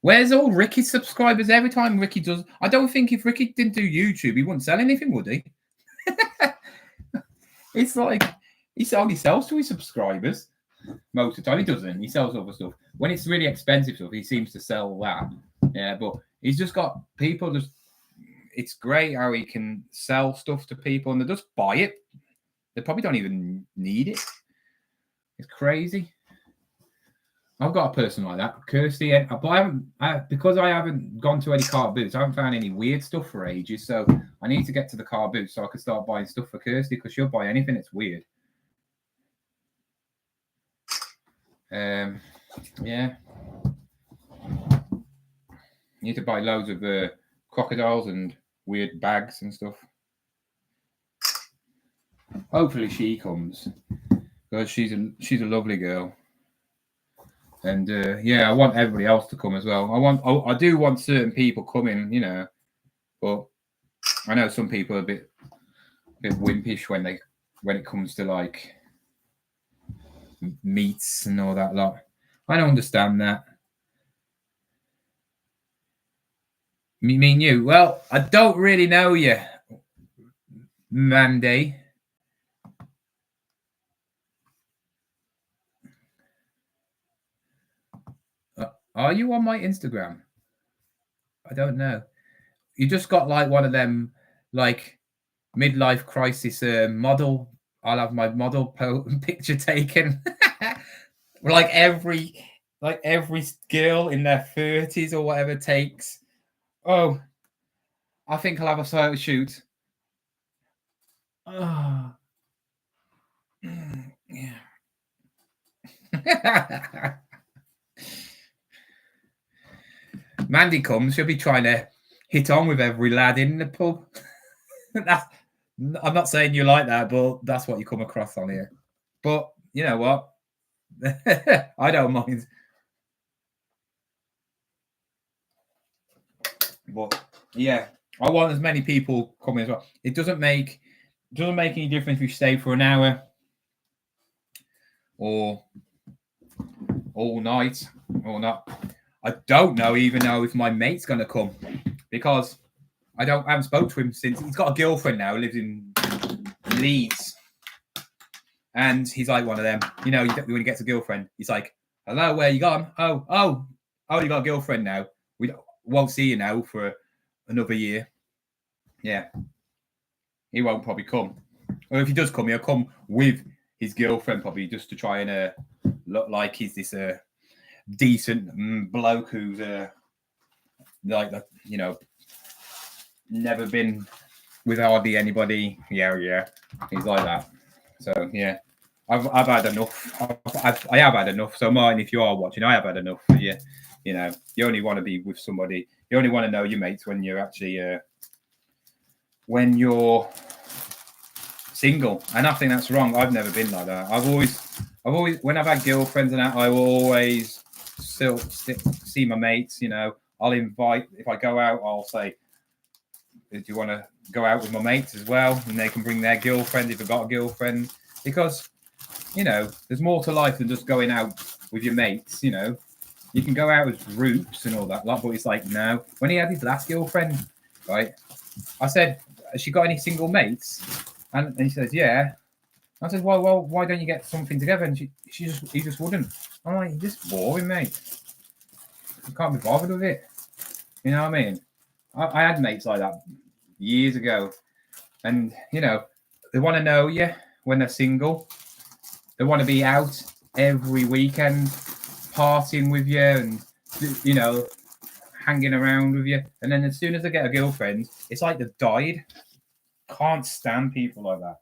Where's all Ricky's subscribers? Every time Ricky does, I don't think if Ricky didn't do YouTube, he wouldn't sell anything, would he? It's like he only sells to his subscribers most of the time. He doesn't. He sells other stuff. When it's really expensive stuff, he seems to sell that. Yeah, but he's just got people just. It's great how he can sell stuff to people and they just buy it. They probably don't even need it. It's crazy. I've got a person like that, Kirsty, but because I haven't gone to any car boots, I haven't found any weird stuff for ages. So I need to get to the car boots so I can start buying stuff for Kirsty, because she'll buy anything that's weird. Yeah. Need to buy loads of crocodiles and weird bags and stuff. Hopefully she comes, because she's a lovely girl. And yeah, I want everybody else to come as well. I do want certain people coming, you know, but I know some people are a bit wimpish when it comes to like meats and all that lot. I don't understand that. Me and you. Well, I don't really know you, Mandy. Are you on my Instagram? I don't know. You just got like one of them, like midlife crisis model. I'll have my model picture taken. like every girl in their 30s or whatever takes. Oh, I think I'll have a photo shoot. Oh. Yeah. Mandy comes, she'll be trying to hit on with every lad in the pub. I'm not saying you like that, but that's what you come across on here. But you know what? I don't mind. But yeah, I want as many people coming as well. It doesn't make any difference if you stay for an hour or all night or not. I don't even know if my mate's gonna come because I haven't spoke to him since he's got a girlfriend now, lives in Leeds. And he's like one of them, you know, when he gets a girlfriend, he's like, hello, where you gone? Oh, you got a girlfriend now. We won't see you now for another year. Yeah. He won't probably come. Or if he does come, he'll come with his girlfriend probably just to try and look like he's this decent bloke who's like, you know, never been with hardly anybody. Yeah. He's like that. So, yeah. I've had enough. I have had enough. So, Martin, if you are watching, I have had enough for you. You know, you only want to be with somebody. You only want to know your mates when you're actually when you're single. And I think that's wrong. I've never been like that. I've always when I've had girlfriends and that, I will always still see my mates. You know, I'll invite, if I go out, I'll say, do you want to go out with my mates as well? And they can bring their girlfriend if they've got a girlfriend. Because, you know, there's more to life than just going out with your mates, you know. You can go out with groups and all that lot, but it's like, no. When he had his last girlfriend, right, I said, has she got any single mates? And he says, yeah. I said, well, why don't you get something together? And he just wouldn't. I'm like, you're just boring, mate. You can't be bothered with it. You know what I mean? I had mates like that years ago. And, you know, they want to know you when they're single. They want to be out every weekend, partying with you and, you know, hanging around with you. And then as soon as they get a girlfriend, it's like they've died. Can't stand people like that.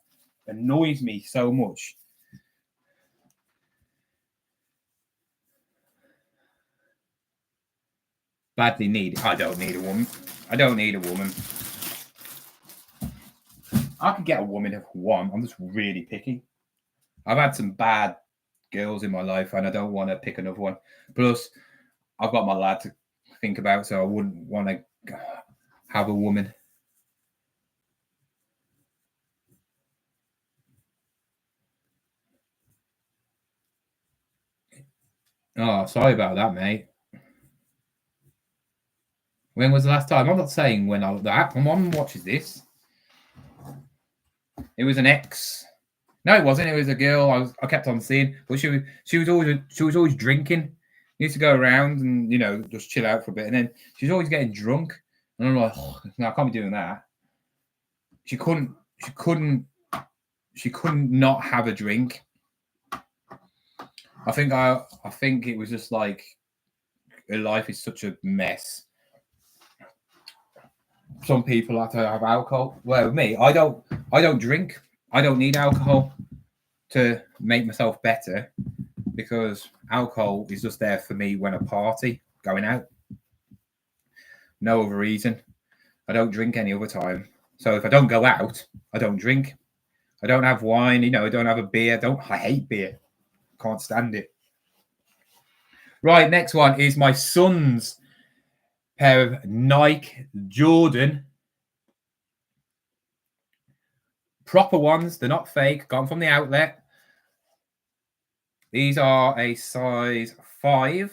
Annoys me so much. Badly need. I don't need a woman. I could get a woman if I want. I'm just really picky. I've had some bad girls in my life and I don't want to pick another one. Plus, I've got my lad to think about, so I wouldn't want to have a woman. Oh, sorry about that, mate. When was the last time? I'm not saying when I was that. My mum watches this. It was an ex. No, it wasn't. It was a girl I kept on seeing, but she was always drinking. Used to go around and, you know, just chill out for a bit, and then she was always getting drunk. And I'm like, oh, no, I can't be doing that. She couldn't not have a drink. I think it was just like her life is such a mess. Some people have to have alcohol. Well, with me, I don't drink. I don't need alcohol to make myself better because alcohol is just there for me when I party, going out. No other reason. I don't drink any other time. So if I don't go out, I don't drink. I don't have wine, you know, I don't have a beer. I hate beer. Can't stand it. Right, next one is my son's pair of Nike Jordan. Proper ones, they're not fake, gone from the outlet. These are a size 5,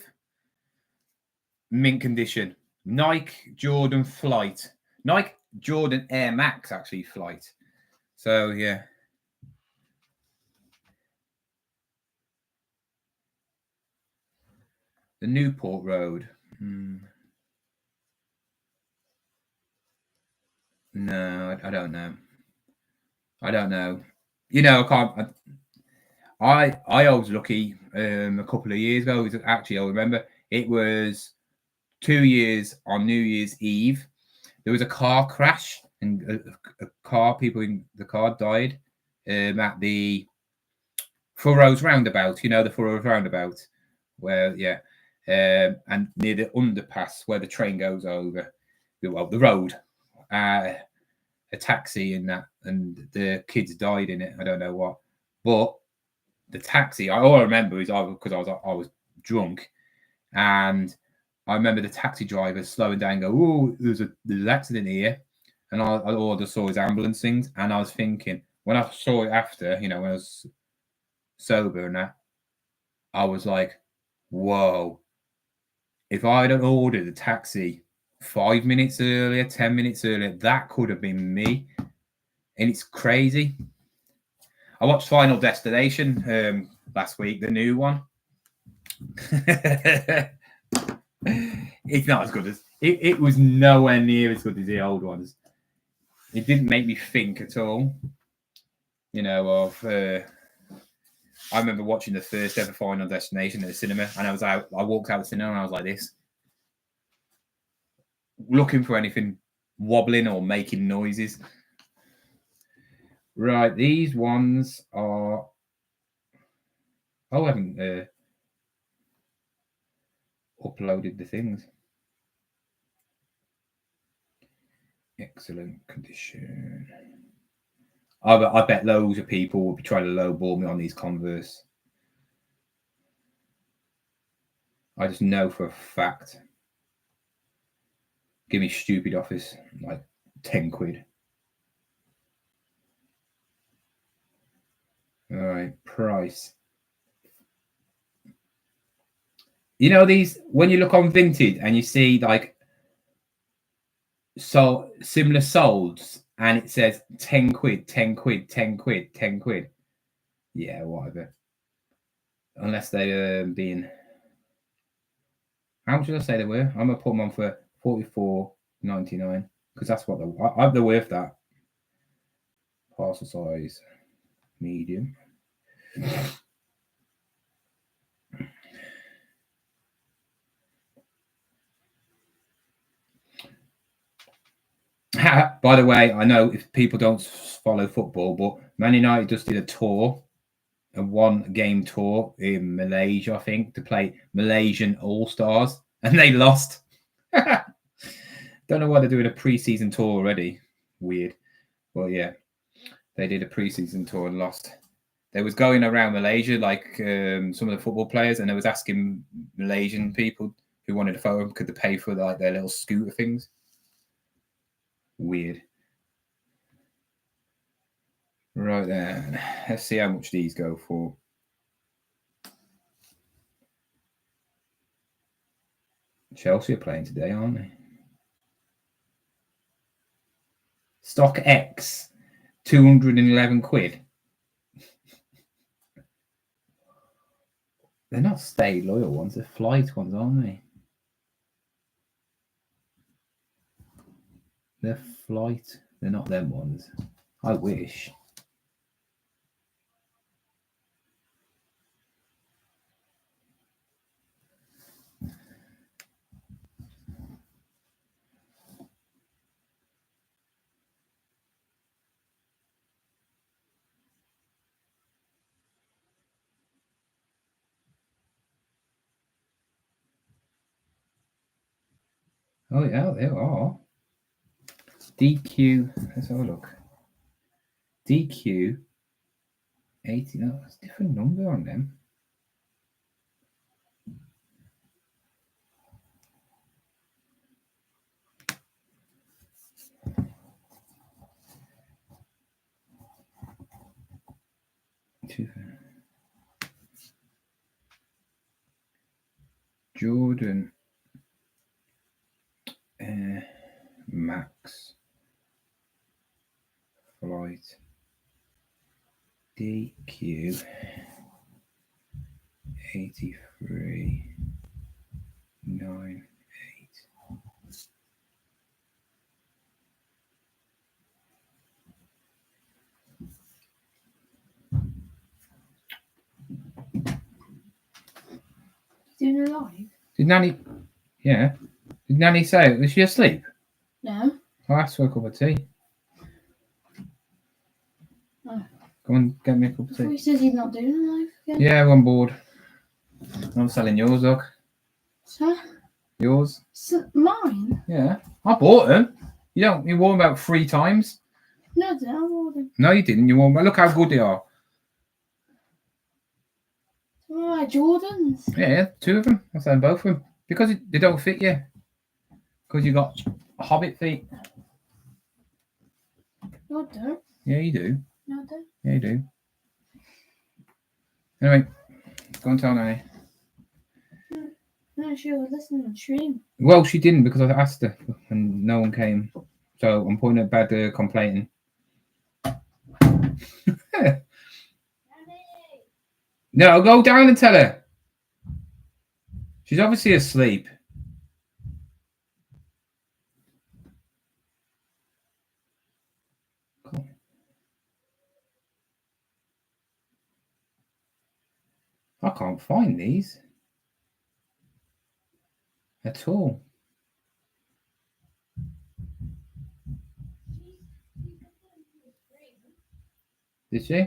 mint condition. Nike Jordan Flight. Nike Jordan Air Max, actually, Flight. So, yeah. The Newport Road. No, I don't know. You know, I can't. I was lucky a couple of years ago. Actually, I remember it was 2 years on New Year's Eve. there was a car crash and people in the car died at the Furrows roundabout. You know the Furrows roundabout, where and near the underpass where the train goes over, the road. A taxi in that, and the kids died in it. I don't know what, but the taxi. All I remember is because I was drunk, and I remember the taxi driver slowing down, and go, "Oh, there's an accident here," and all I just saw his ambulance things, and I was thinking when I saw it after, when I was sober and that, I was like, "Whoa! If I'd have ordered a taxi 5 minutes earlier, 10 minutes earlier, that could have been me." And it's crazy. I watched Final Destination last week, the new one. It's not as good as it was. Nowhere near as good as the old ones. It didn't make me think at all. I remember watching the first ever Final Destination at the cinema, and I walked out of the cinema and I was like this, looking for anything wobbling or making noises. Right, these ones are. I haven't uploaded the things. Excellent condition. I bet loads of people will be trying to lowball me on these Converse. I just know for a fact. Give me stupid offers, like 10 quid. All right, price. You know these, when you look on Vinted and you see like similar solds and it says 10 quid, 10 quid, 10 quid, 10 quid. Yeah, whatever. Unless they're being... How much did I say they were? I'm going to put them on for $44.99 because that's what they're worth. That parcel size medium. By the way, I know if people don't follow football, but Man United just did a one-game tour in Malaysia, I think, to play Malaysian All-Stars, and they lost. Don't know why they're doing a pre-season tour already. Weird. Well, yeah, they did a pre-season tour and lost. They was going around Malaysia, like some of the football players, and they was asking Malaysian people who wanted a photo, could they pay for like their little scooter things? Weird. Right then, let's see how much these go for. Chelsea are playing today, aren't they? Stock X, 211 quid. They're not Stay Loyal ones, they're flight ones, aren't they? They're flight. They're not them ones. I wish. Oh yeah, there are. DQ. Let's have a look. DQ 80. No, that's a different number on them. Jordan Max Flight DQ 8398. Doing a live? Did Nanny? Yeah. Did Nanny say? Was she asleep? No. I asked for a cup of tea. Oh. Go on, get me a cup of tea. He says he's not doing a live again. Yeah, we're on board. I'm selling yours, look. So, Yours? mine? Yeah. I bought them. You wore them about 3 times. No, I didn't. I wore them. No, you didn't. You wore them. Look how good they are. Oh, my Jordans. Yeah, 2 of them. I'm selling both of them. Because they don't fit you. Because you got hobbit feet. No, I don't. Yeah, you do. No, I don't. Yeah, you do. Anyway, go and tell Nanny. No, she was listening to the stream. Well, she didn't because I asked her and no one came. So I'm putting a bad complaint in. No, go down and tell her. She's obviously asleep. Cool. I can't find these at all. Did she?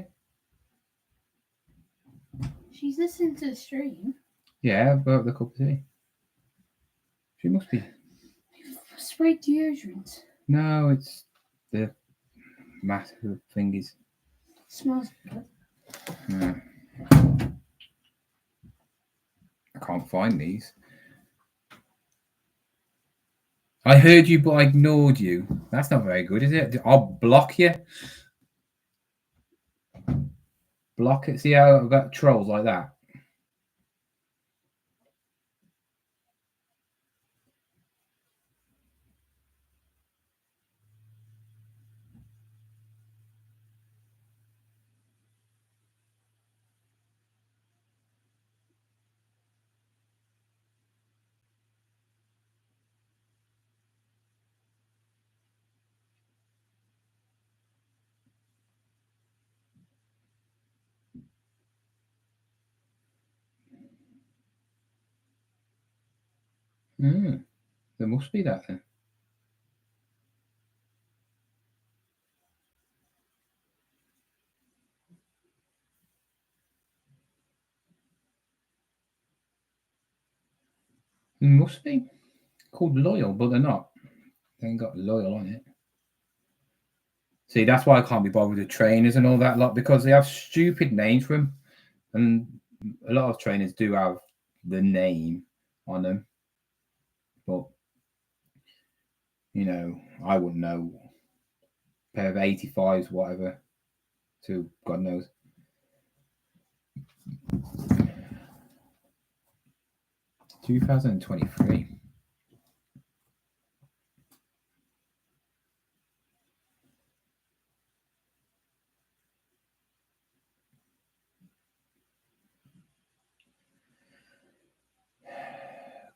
She's listening to the stream. Yeah, about the cup of tea. She must be. Sprayed deodorant. No, it's the massive thingies. Smells good. Yeah. I can't find these. I heard you, but I ignored you. That's not very good, is it? I'll block you. Block it. See how I've got trolls like that? There must be that then. There must be. Called Loyal, but they're not. They ain't got Loyal on it. See, that's why I can't be bothered with trainers and all that lot, because they have stupid names for them. And a lot of trainers do have the name on them. But, you know, I wouldn't know. A pair of 85s, whatever. To God knows. $2023.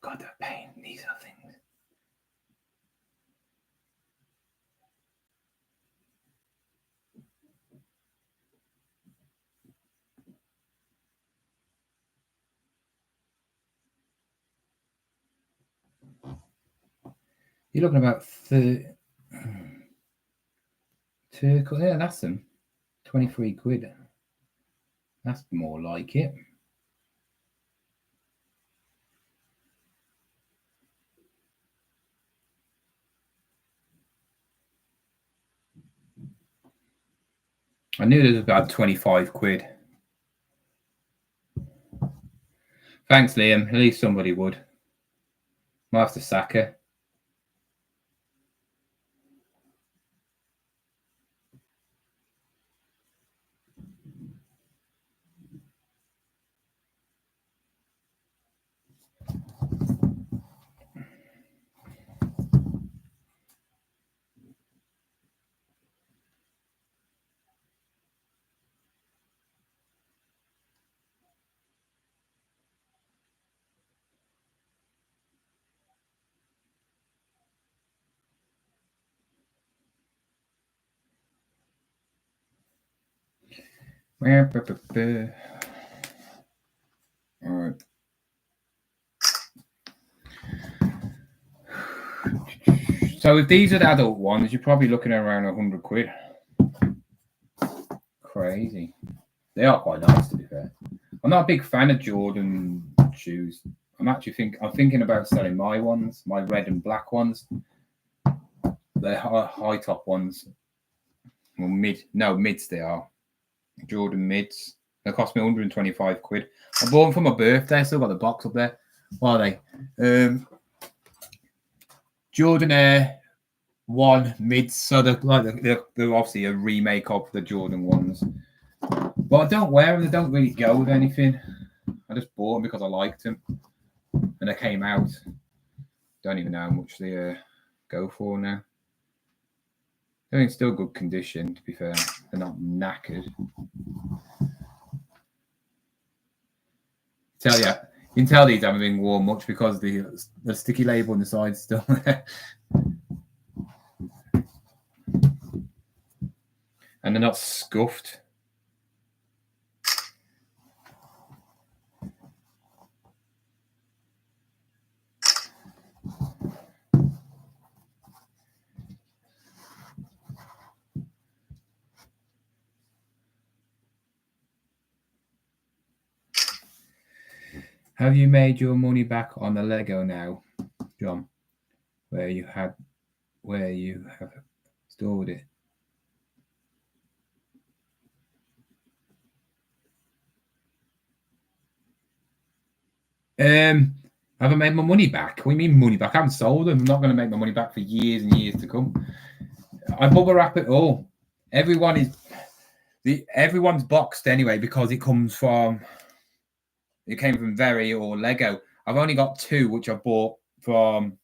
God, they're pain. These are things. You're looking about 30. Yeah, that's them. 23 quid. That's more like it. I knew there was about 25 quid. Thanks, Liam. At least somebody would. Might have to sack her. All right. So if these are the adult ones, you're probably looking at around 100 quid. Crazy. They are quite nice, to be fair. I'm not a big fan of Jordan shoes. I'm thinking about selling my ones, my red and black ones. They're high top ones. Well, mids they are. Jordan mids. They cost me 125 quid. I bought them for my birthday. I still got the box up there. What are they? Jordan Air 1 mids. So they're obviously a remake of the Jordan ones. But I don't wear them. They don't really go with anything. I just bought them because I liked them. And they came out. Don't even know how much they go for now. They're in still good condition, to be fair. They're not knackered. You can tell these haven't been worn much because the sticky label on the side is still there. And they're not scuffed. Have you made your money back on the Lego now, John? Where you have stored it? Have I made my money back? What do you mean money back? I haven't sold them. I'm not going to make my money back for years and years to come. I bubble wrap it all. Everyone's boxed anyway because it came from Very or Lego. I've only got 2 which I bought from.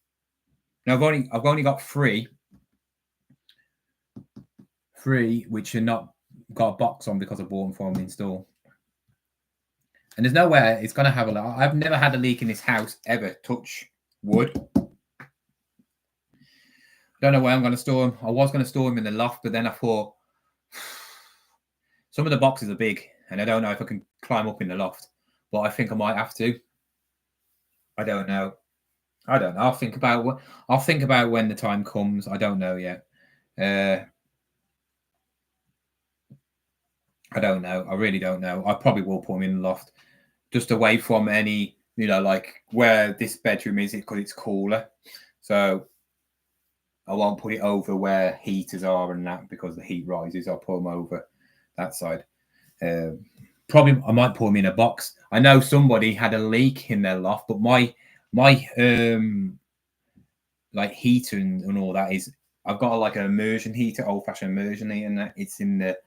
No, I've only got 3 which are not got a box on because I bought them from the store. And there's nowhere it's going to have a leak. I've never had a leak in this house ever. Touch wood. Don't know where I'm going to store them. I was going to store them in the loft, but then I thought some of the boxes are big, and I don't know if I can climb up in the loft. But I think I might have to. I don't know. I'll think about when the time comes. I don't know yet. I don't know. I really don't know. I probably will put them in the loft, just away from any, like where this bedroom is, because it's cooler. So I won't put it over where heaters are and that, because the heat rises. I'll put them over that side. Probably I might put them in a box. I know somebody had a leak in their loft, but my like heater and all that is, I've got like an immersion heater, old-fashioned immersion heater, and that it's in the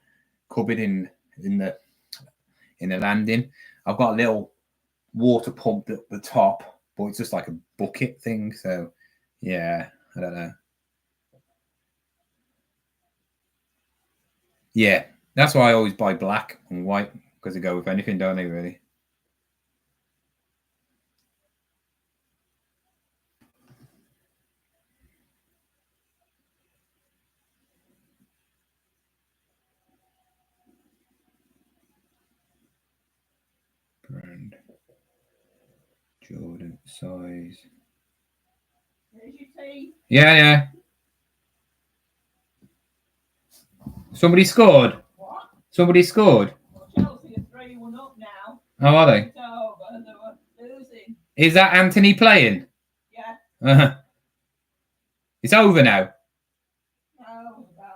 cupboard in the landing. I've got a little water pump at the top, but it's just like a bucket thing. So yeah, I don't know. Yeah, that's why I always buy black and white, because they go with anything, don't they, really? Brand. Jordan size. There's your tea. Yeah. Somebody scored? What? Somebody scored? Well, Chelsea are 3-1 up now. How are they? It's over. They were losing. Is that Anthony playing? Yeah. It's over now. No, I don't know.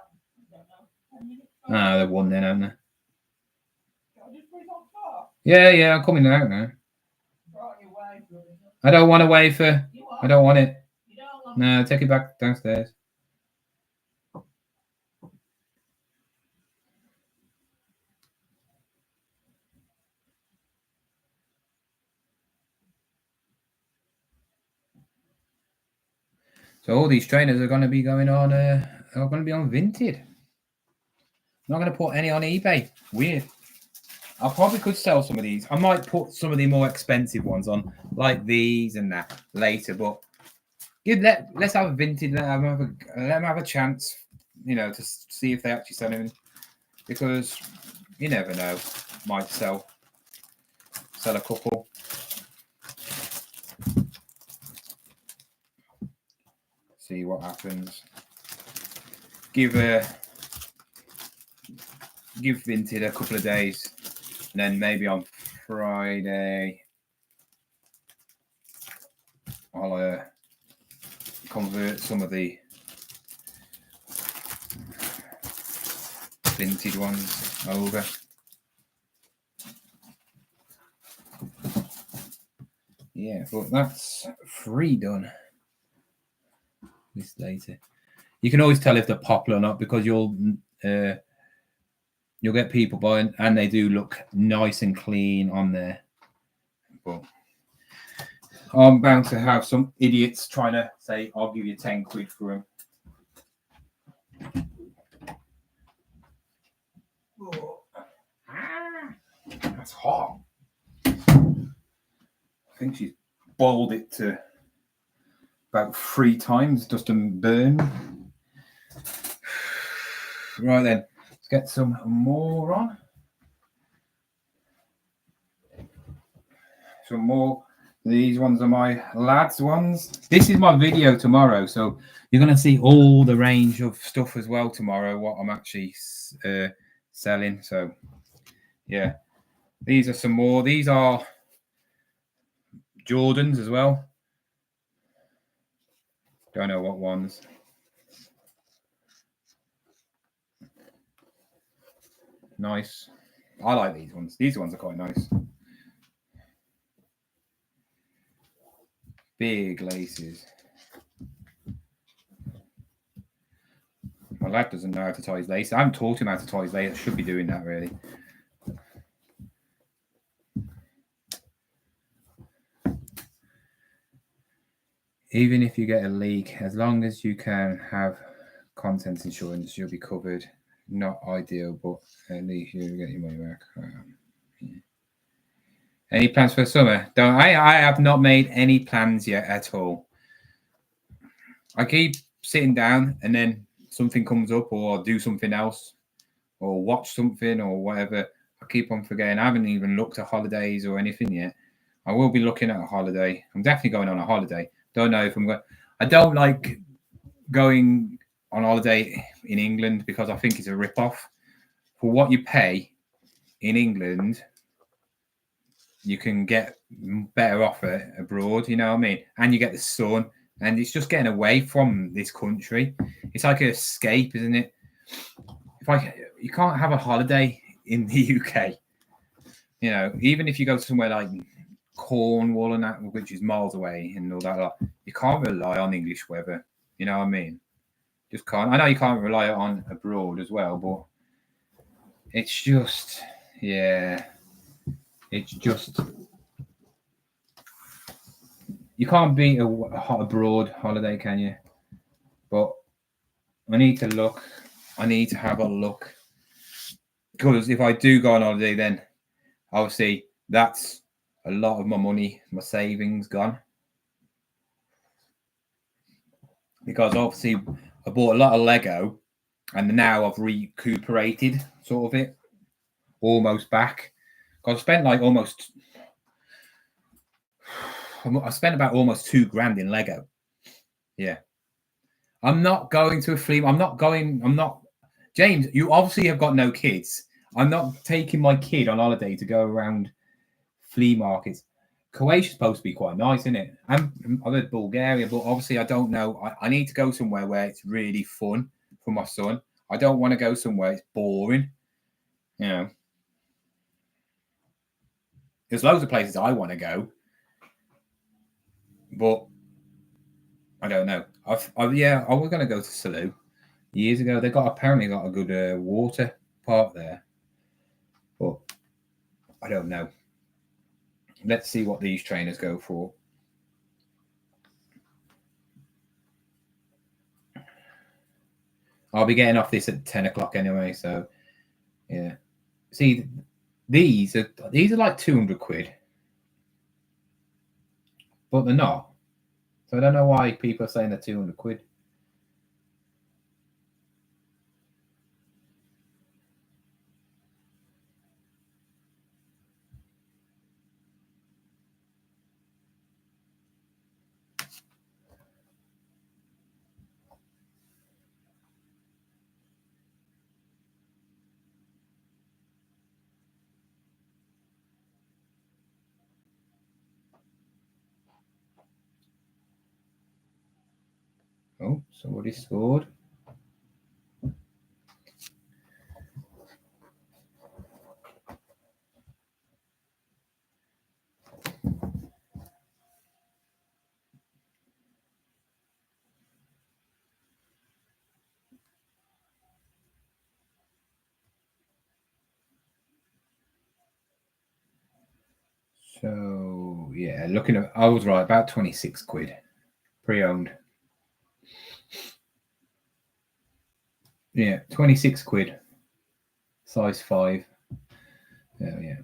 10 minutes. Oh, they've won then, haven't they? I just put it on far. Yeah, I'm coming out now. Brought you away from it. I don't want a wafer. You what? I don't want it. You don't want No, take it back downstairs. So all these trainers are going to be going on. Are going to be on Vinted. I'm not going to put any on eBay. Weird. I probably could sell some of these. I might put some of the more expensive ones on, like these and that, later. But let's have a Vinted. Let them have a chance, to see if they actually sell anything. Because you never know. Might sell a couple. See see what happens. Give Vinted a couple of days, and then maybe on Friday I'll convert some of the Vinted ones over. Yeah, but that's free done. This later, you can always tell if they're popular or not because you'll get people buying, and they do look nice and clean on there. But I'm bound to have some idiots trying to say, "I'll give you 10 quid for them." Oh. That's hot. I think she's boiled it to about 3 times just to burn. Right then, let's get some more on. Some more. These ones are my lads' ones. This is my video tomorrow, so you're going to see all the range of stuff as well tomorrow, what I'm actually selling. So, yeah. These are some more. These are Jordans as well. Don't know what ones. Nice. I like these ones. These ones are quite nice. Big laces. My lad doesn't know how to tie his lace. I haven't taught him how to tie his lace. I should be doing that really. Even if you get a leak, as long as you can have contents insurance, you'll be covered. Not ideal, but at least you'll get your money back. Yeah. Any plans for summer? I have not made any plans yet at all. I keep sitting down and then something comes up, or I'll do something else, or watch something, or whatever. I keep on forgetting. I haven't even looked at holidays or anything yet. I will be looking at a holiday. I'm definitely going on a holiday. Don't know if I'm going. I don't like going on holiday in England because I think it's a rip-off. For what you pay in England, you can get better offer abroad, you know what I mean? And you get the sun, and it's just getting away from this country. It's like an escape, isn't it? You can't have a holiday in the UK. You know, even if you go somewhere like Cornwall and that, which is miles away and all that, you can't rely on English weather. You know what I mean? Just can't. I know you can't rely on abroad as well, but it's just, yeah, it's just, you can't beat a hot abroad holiday, can you? But I need to look. I need to have a look, because if I do go on holiday, then obviously that's a lot of my money, my savings gone. Because obviously I bought a lot of Lego, and now I've recuperated sort of it, almost back. Because I spent like I spent about almost $2,000 in Lego. Yeah. I'm not going to a flea. I'm not. James, you obviously have got no kids. I'm not taking my kid on holiday to go around flea markets. Croatia's supposed to be quite nice, isn't it? I've heard Bulgaria, but obviously I don't know. I need to go somewhere where it's really fun for my son. I don't want to go somewhere it's boring. You know, there's loads of places I want to go, but I don't know. I was going to go to Salou years ago. They apparently got a good water park there, but I don't know. Let's see what these trainers go for. I'll be getting off this at 10 o'clock anyway, so yeah. See, these are like 200 quid, but they're not. So I don't know why people are saying they're 200 quid. Oh, somebody scored. So yeah, looking at, I was right, about 26 quid pre-owned. Yeah, 26 quid, size 5. Oh yeah.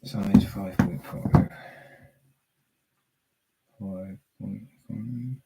Size 5.5. 5.5.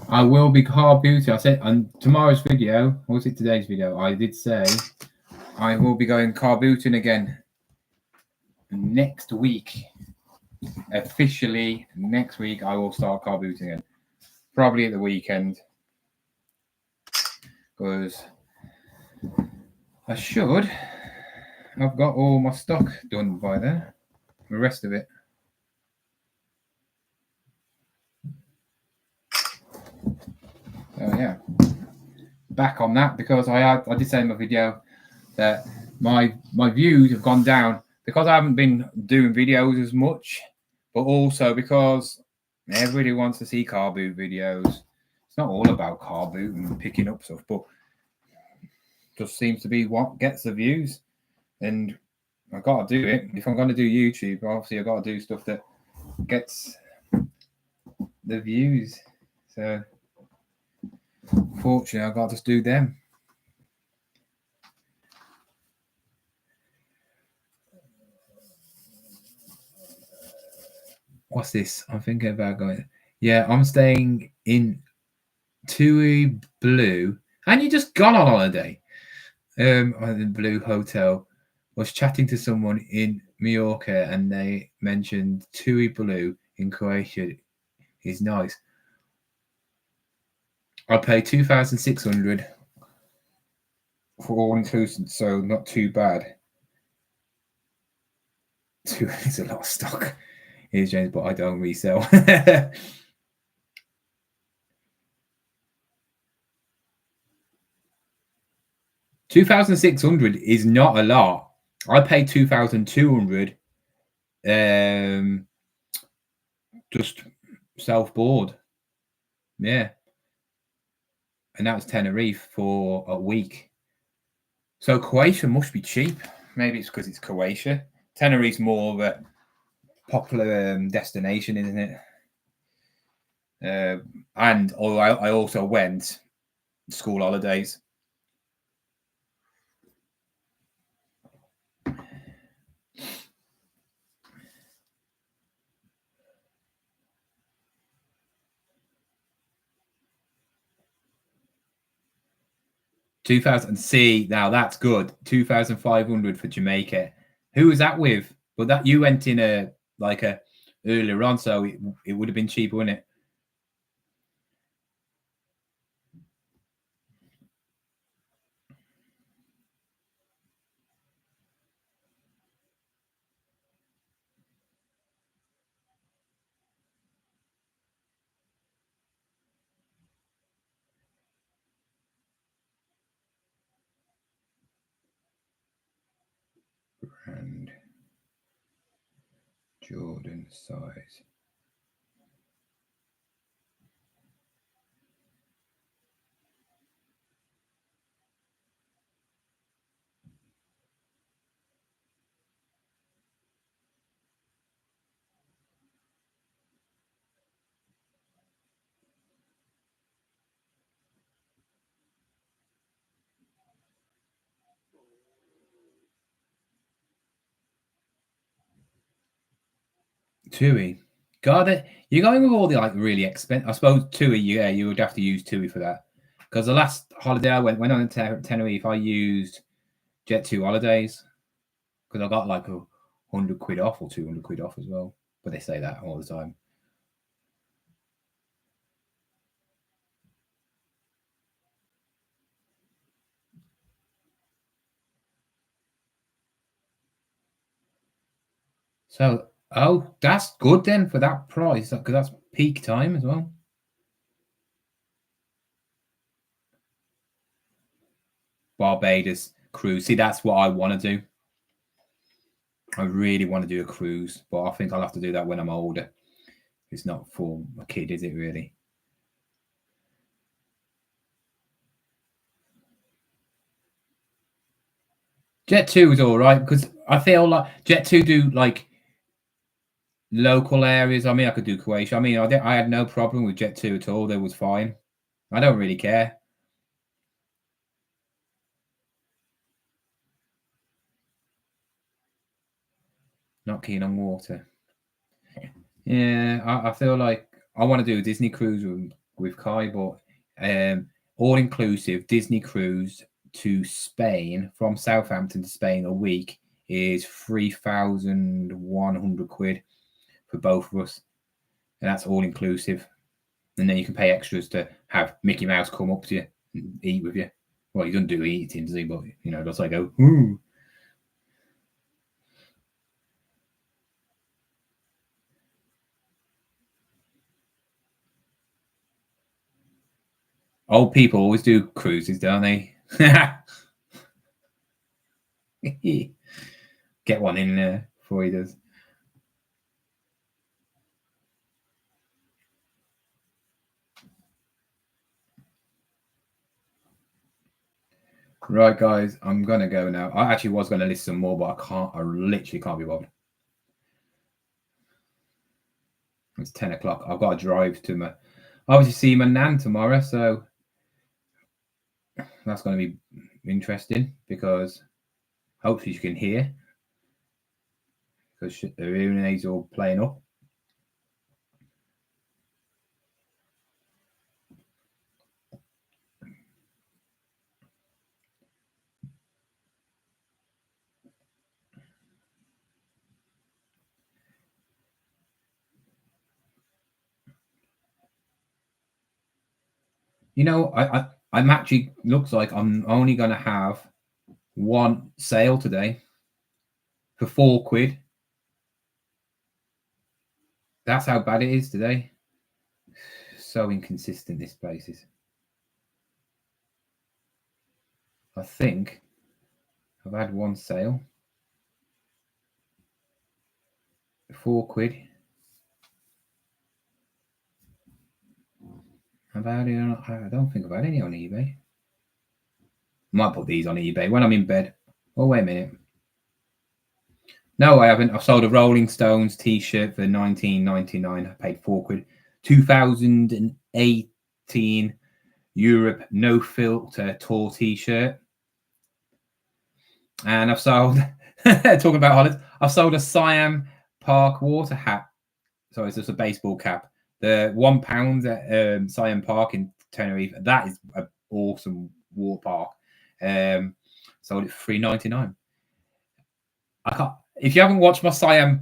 I will be car booting. I said on tomorrow's video, or was it today's video? I did say I will be going car booting again next week. Officially, next week I will start car booting again. Probably at the weekend. Because I should. I've got all my stock done by then. The rest of it. So yeah. Back on that, because I did say in my video that my views have gone down because I haven't been doing videos as much, but also because everybody wants to see car boot videos. It's not all about car boot and picking up stuff, but just seems to be what gets the views. And I got to do it. If I'm going to do YouTube, obviously I got to do stuff that gets the views. So fortunately, I got to just do them. What's this? I'm thinking about going. Yeah, I'm staying in Tui Blue, and you just gone on holiday. At the Blue Hotel. Was chatting to someone in Mallorca, and they mentioned Tui Blue in Croatia is nice. I pay 2,600 for all inclusive, so not too bad. It's a lot of stock. Here's James, but I don't resell. 2,600 is not a lot. I paid 2,200. Just self-board. Yeah. And that was Tenerife for a week. So Croatia must be cheap. Maybe it's because it's Croatia. Tenerife's more of a popular destination, isn't it? And I also went school holidays. See, now that's good. 2,500 for Jamaica. Who was that with? Well, that you went in a earlier on, so it would have been cheaper, wouldn't it? brand, Jordan size. TUI. God, you're going with all the like really expensive. I suppose TUI, yeah, you would have to use TUI for that. Because the last holiday I went on Tenerife, I used Jet2 holidays because I got like £100 off or £200 off as well. But they say that all the time. So, oh, that's good then for that price because that's peak time as well. Barbados cruise. See, that's what I want to do. I really want to do a cruise, but I think I'll have to do that when I'm older. It's not for a kid, is it really? Jet2 is all right because I feel like Jet2 do like local areas. I mean, I could do Croatia. I mean, I had no problem with Jet2 at all. They was fine. I don't really care. Not keen on water. Yeah, I feel like I want to do a Disney cruise with Kai, but all inclusive Disney cruise to Spain from Southampton to Spain a week is £3,100 for both of us, and that's all inclusive. And then you can pay extras to have Mickey Mouse come up to you and eat with you. Well, he doesn't do eating, does he? But just like go, ooh. Old people always do cruises, don't they? Get one in there before he does. Right, guys, I'm gonna go now. I actually was gonna list some more, but I can't. I literally can't be bothered. It's 10 o'clock. I've got to drive to obviously see my nan tomorrow, so that's going to be interesting because hopefully she can hear because the hearing aids are all playing up. I'm actually looks like I'm only going to have one sale today for £4. That's how bad it is today. So inconsistent this place is. I think I've had one sale. £4. I don't think I've had any on eBay. Might put these on eBay when I'm in bed. Oh, wait a minute. No, I haven't. I've sold a Rolling Stones t-shirt for £19.99. I paid £4. 2018 Europe No Filter Tour t-shirt. And I've sold, talking about holidays, I've sold a Siam Park water hat. So it's just a baseball cap. The £1 at Siam Park in Tenerife. That is an awesome water park. Sold it for £3.99. I can't. If you haven't watched my my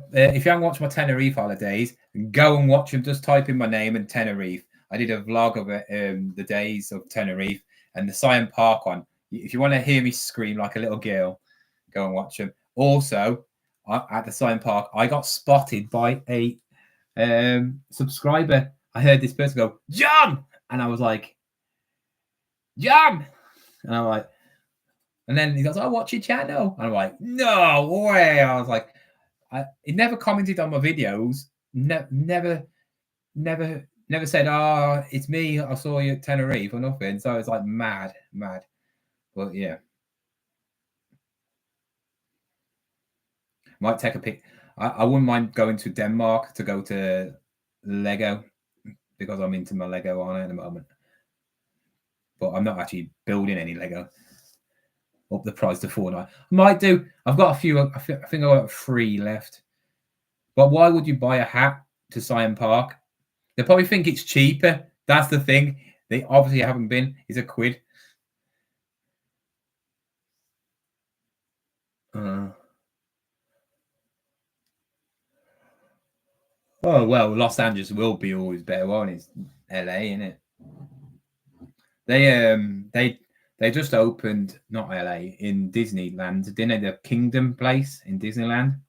Tenerife holidays, go and watch them. Just type in my name and Tenerife. I did a vlog of it, the days of Tenerife and the Siam Park one. If you want to hear me scream like a little girl, go and watch them. Also, at the Siam Park, I got spotted by a subscriber. I heard this person go, "John," and I was like, "John," and I'm like, And then he goes, "I watch your channel." And I'm like, "No way!" I was like, he never commented on my videos. Never said, "Oh, it's me. I saw you at Tenerife," or nothing. So it's like mad. But yeah, might take a pic. I wouldn't mind going to Denmark to go to Lego because I'm into my Lego on at the moment. But I'm not actually building any Lego. Up the price to Fortnite. I might do. I've got a few. I think I've got 3 left. But why would you buy a hat to Science Park? They probably think it's cheaper. That's the thing. They obviously haven't been. It's £1. Oh well, Los Angeles will be always better, won't it? It's LA, isn't it? They just opened, not LA, in Disneyland, didn't they? The Kingdom place in Disneyland.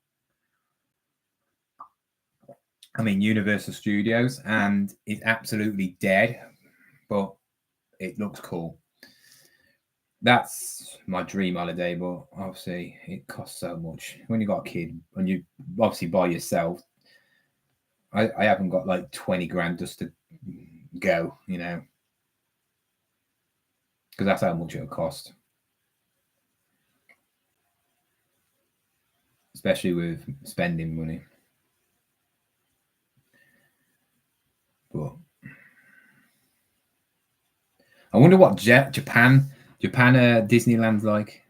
I mean, Universal Studios, and it's absolutely dead, but it looks cool. That's my dream holiday, but obviously it costs so much. When you got a kid and you obviously by yourself, I haven't got like 20 grand just to go, you know, because that's how much it'll cost. Especially with spending money. But I wonder what Japan Disneyland's like.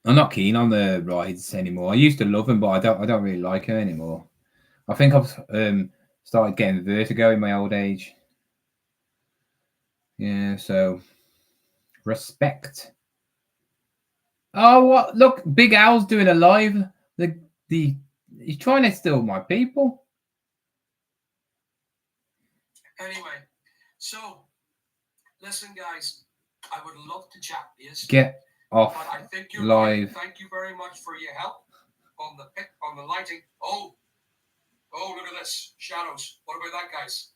I'm not keen on the rides anymore. I used to love them, but I don't really like them anymore. I think I've started getting vertigo in my old age. Yeah, so respect. Oh, what? Look, Big Al's doing a live. He's trying to steal my people. Anyway, so listen, guys, I would love to chat to you. Get off but I think you're live. Thank you very much for your help on the lighting. Oh, look at this. Shadows. What about that, guys?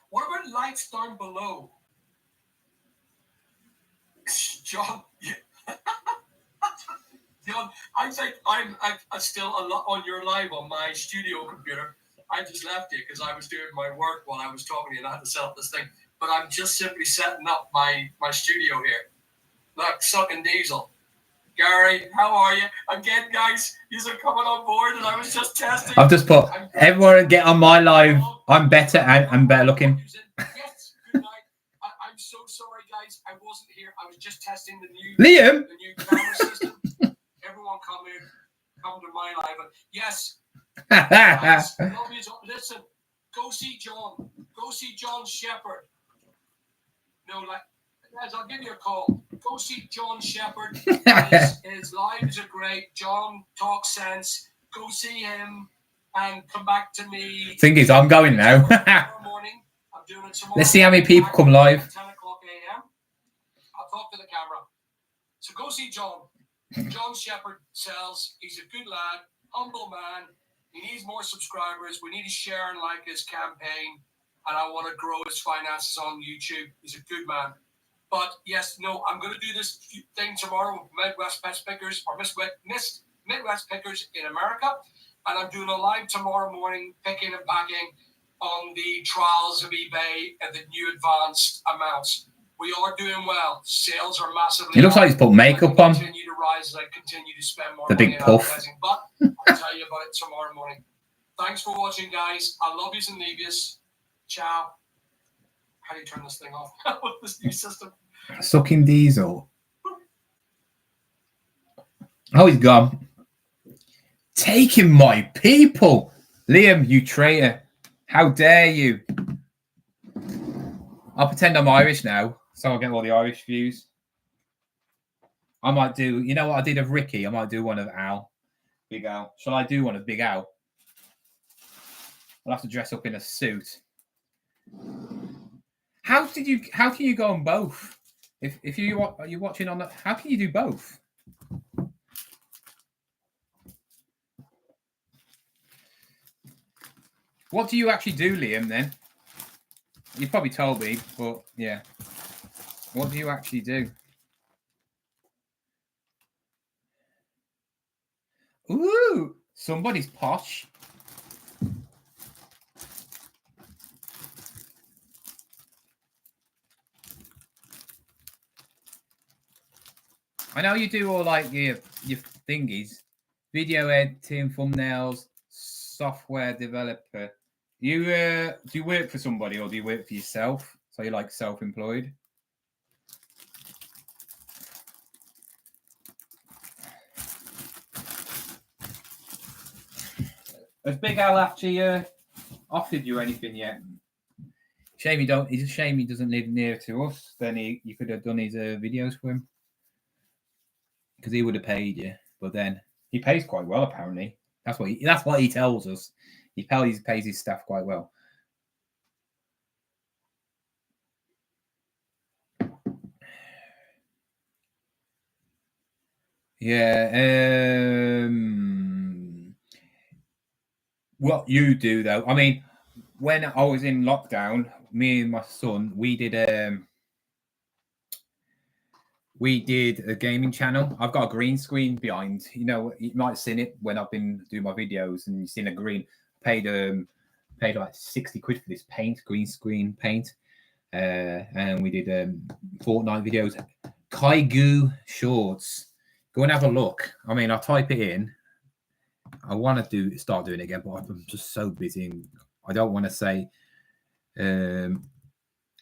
What about lights down below? John, John, I think I'm still a lot on your live on my studio computer. I just left you because I was doing my work while I was talking to you and I had to set up this thing. But I'm just simply setting up my studio here. Look, sucking diesel. Gary, how are you? Again, guys, you are coming on board and I was just testing. I've just put, everyone get on my live. I'm better and I'm better looking. Yes, good night. I'm so sorry, guys. I wasn't here. I was just testing the new camera system. Everyone come to my live. Yes. Guys, love you. Listen, go see John. Go see John Shepherd. No, guys, I'll give you a call. Go see John Shepherd. His lives are great. John talks sense. Go see him and come back to me. Thing is, I'm going now. Tomorrow morning. I'm doing it tomorrow. Let's see how many people come live. 10 o'clock a.m. I'll talk to the camera. So go see John. John Shepherd sells. He's a good lad, humble man. He needs more subscribers. We need to share and like his campaign. And I want to grow his finances on YouTube. He's a good man. But yes, no, I'm going to do this thing tomorrow with Midwest Pet Pickers or Midwest Pickers in America. And I'm doing a live tomorrow morning, picking and packing on the trials of eBay and the new advanced amounts. We are doing well. Sales are massively. It looks like he's put makeup on. Continue to rise as I continue to spend more the money big in puff. advertising. But I'll tell you about it tomorrow morning. Thanks for watching, guys. I love you and leave you. Ciao. How do you turn this thing off with this new system? Sucking diesel. Oh, he's gone. Taking my people. Liam, you traitor. How dare you? I'll pretend I'm Irish now, so I'll get all the Irish views. I might do, you know what I did of Ricky? I might do one of Al. Big Al. Shall I do one of Big Al? I'll have to dress up in a suit. How can you go on both? If you're watching on that, how can you do both? What do you actually do, Liam, then? You probably told me, but yeah. What do you actually do? Ooh, somebody's posh. I know you do all like your thingies, video editing, thumbnails, software developer. You do you work for somebody or do you work for yourself? So you're like self-employed. Has Big Al actually offered you anything yet? Shame he don't. It's a shame he doesn't live near to us. Then you could have done his videos for him because he would have paid you. But then he pays quite well apparently. That's what he tells us. He pays his staff quite well. Yeah. What you do though, I mean, when I was in lockdown, me and my son, we did a gaming channel. I've got a green screen behind. You know, you might have seen it when I've been doing my videos, and you've seen a green. Paid like 60 quid for this green screen paint, and we did Fortnite videos. Kaigu shorts. Go and have a look. I mean, I'll type it in. I want to start doing it again, but I'm just so busy. And I don't want to say.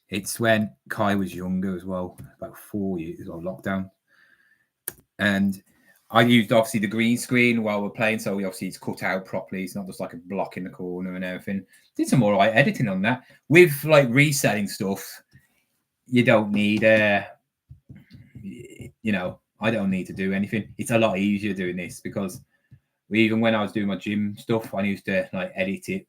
It's when Kai was younger as well, about 4 years on lockdown, and I used obviously the green screen while we're playing, so it's cut out properly. It's not just like a block in the corner and everything. Did some all right editing on that. With like reselling stuff, you don't need I don't need to do anything. It's a lot easier doing this because even when I was doing my gym stuff, I used to like edit it.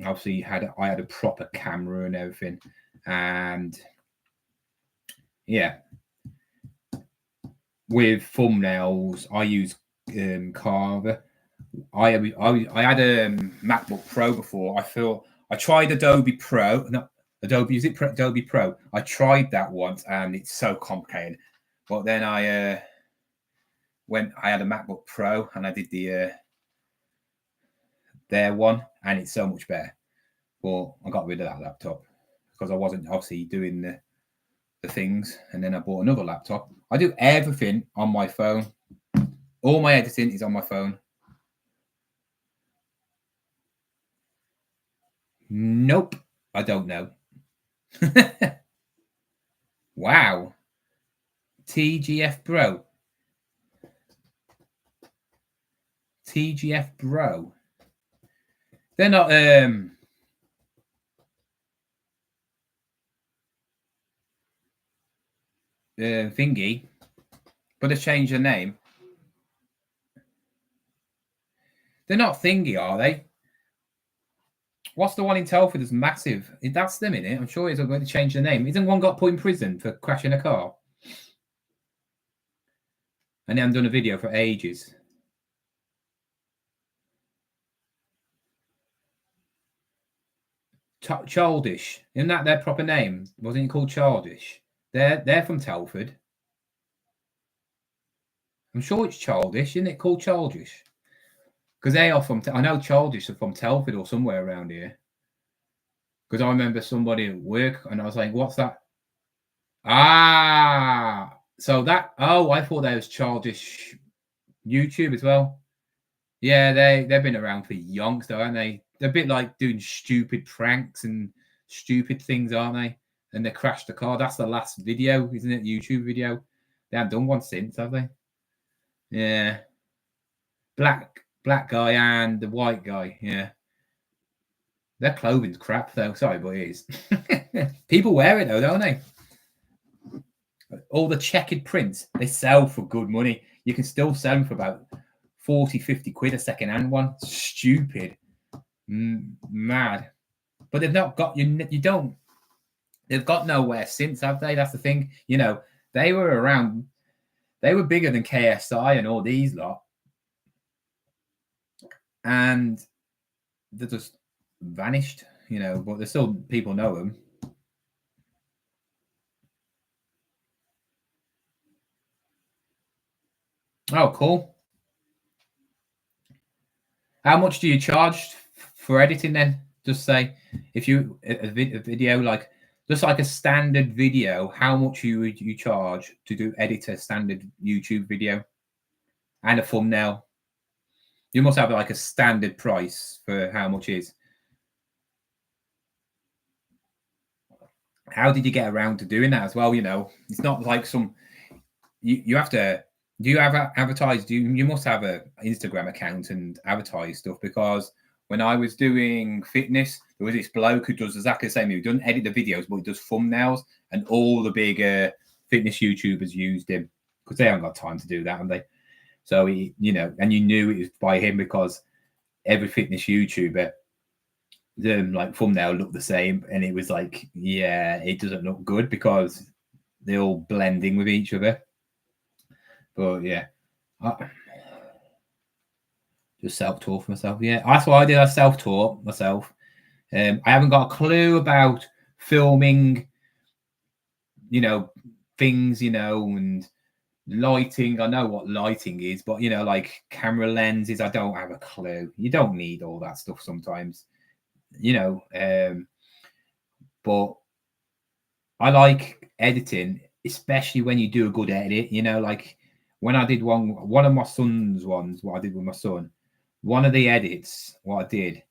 Obviously, I had a proper camera and everything, and yeah, with thumbnails, I use Carver. I had a MacBook Pro before. I tried Adobe Pro. No, Adobe. Is it Adobe Pro? I tried that once, and it's so complicated. But then I had a MacBook Pro, and I did their one, and it's so much better. But I got rid of that laptop because I wasn't obviously doing the things, and then I bought another laptop. I do everything on my phone. All my editing is on my phone. Nope, I don't know. Wow. TGF Bro. TGF Bro. They're not thingy, but they changed the name. They're not thingy, are they? What's the one in Telford that's massive? That's them in it. I'm sure it's going to change the name. Isn't one got put in prison for crashing a car? And they haven't done a video for ages. Childish. Isn't that their proper name? Wasn't it called Childish? They're from Telford. I'm sure it's Childish. Isn't it called Childish? Because they are from, I know Childish are from Telford or somewhere around here. Because I remember somebody at work and I was like, what's that? So I thought that was Childish YouTube as well. Yeah, they've been around for yonks though, aren't they? They're a bit like doing stupid pranks and stupid things, aren't they? And they crashed the car. That's the last video, isn't it? YouTube video. They haven't done one since, have they? Yeah. Black guy and the white guy. Yeah. Their clothing's crap though. Sorry, but it is. People wear it though, don't they? All the checkered prints, they sell for good money. You can still sell them for about 40, 50 quid a second-hand one. Stupid. Mad. But they've not got they've got nowhere since, have they? That's the thing. You know, they were around, they were bigger than KSI and all these lot. And they're just vanished, you know, but there's still people know them. Oh, cool. How much do you charge for editing then? Just say if you a video like just like a standard video, how much you charge to do edit a standard YouTube video and a thumbnail? You must have like a standard price for how much is. How did you get around to doing that as well? You know, it's not like some you have to. Do you have advertise? You must have a Instagram account and advertise stuff, because when I was doing fitness, there was this bloke who does exactly the same. He doesn't edit the videos, but he does thumbnails, and all the big fitness YouTubers used him because they haven't got time to do that, haven't they? So he, you know, and you knew it was by him because every fitness YouTuber, the like thumbnail looked the same, and it was like, yeah, it doesn't look good because they're all blending with each other. But yeah, just self-taught for myself. Yeah, that's what I did. I self-taught myself. I haven't got a clue about filming, you know, things, you know, and lighting. I know what lighting is, but you know, like camera lenses, I don't have a clue. You don't need all that stuff sometimes, you know. But I like editing, especially when you do a good edit, you know, like when I did one of my son's ones, what I did with my son, one of the edits, what I did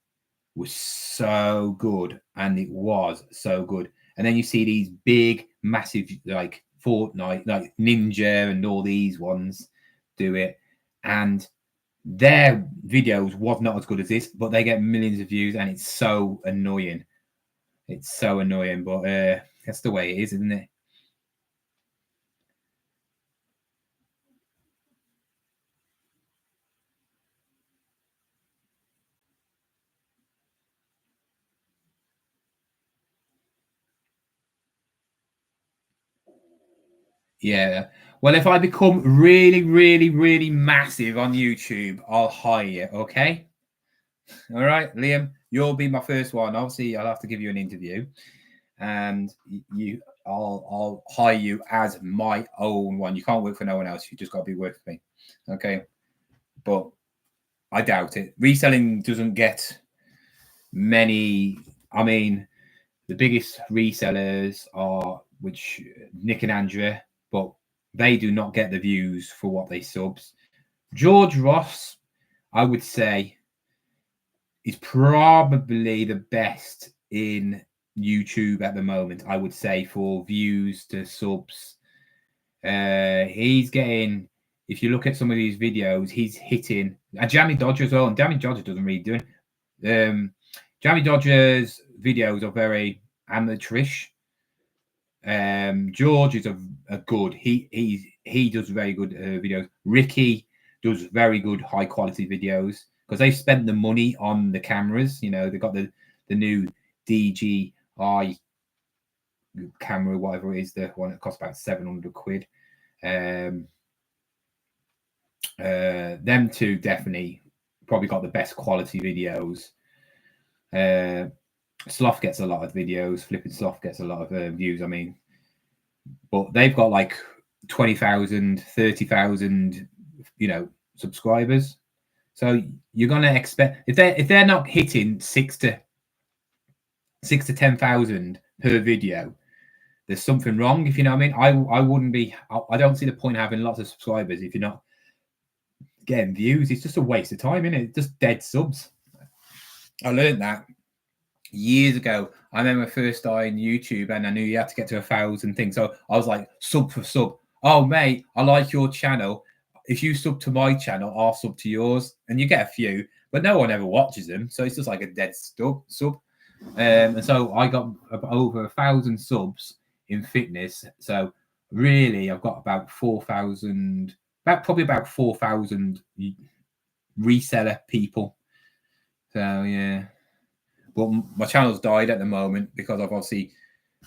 was so good, and it was so good. And then you see these big, massive, like Fortnite, like Ninja, and all these ones do it, and their videos was not as good as this, but they get millions of views, and it's so annoying. It's so annoying, but that's the way it is, isn't it? Yeah. Well, if I become really, really, really massive on YouTube, I'll hire you. Okay. All right, Liam, you'll be my first one. Obviously, I'll have to give you an interview, and I'll hire you as my own one. You can't work for no one else. You just got to be working for me. Okay. But I doubt it. Reselling doesn't get many. I mean, the biggest resellers are which Nick and Andrea, but they do not get the views for what they subs. George Ross, I would say, is probably the best in YouTube at the moment. I would say for views to subs. He's getting, if you look at some of these videos, he's hitting a Jammy Dodger as well, and Jammy Dodger doesn't really do it. Jammy Dodger's videos are very amateurish. George is a good. He does very good videos. Ricky does very good high quality videos because they've spent the money on the cameras. You know, they got the new DJI camera, whatever it is, the one that costs about £700. Them two definitely probably got the best quality videos. Sloth gets a lot of videos. Flipping Sloth gets a lot of views. I mean, but they've got like 20,000, 30,000, you know, subscribers. So you're gonna expect if they're not hitting 6,000 to 10,000 per video, there's something wrong. If you know what I mean, I wouldn't be. I don't see the point of having lots of subscribers if you're not getting views. It's just a waste of time, isn't it? Just dead subs. I learned that years ago. I remember first starting YouTube, and I knew you had to get to 1,000 things. So I was like, sub for sub. Oh, mate, I like your channel. If you sub to my channel, I'll sub to yours, and you get a few, but no one ever watches them. So it's just like a dead sub. And so I got over 1,000 subs in fitness. So really, I've got about 4,000, probably about 4,000 reseller people. So yeah. But my channel's died at the moment because I've obviously,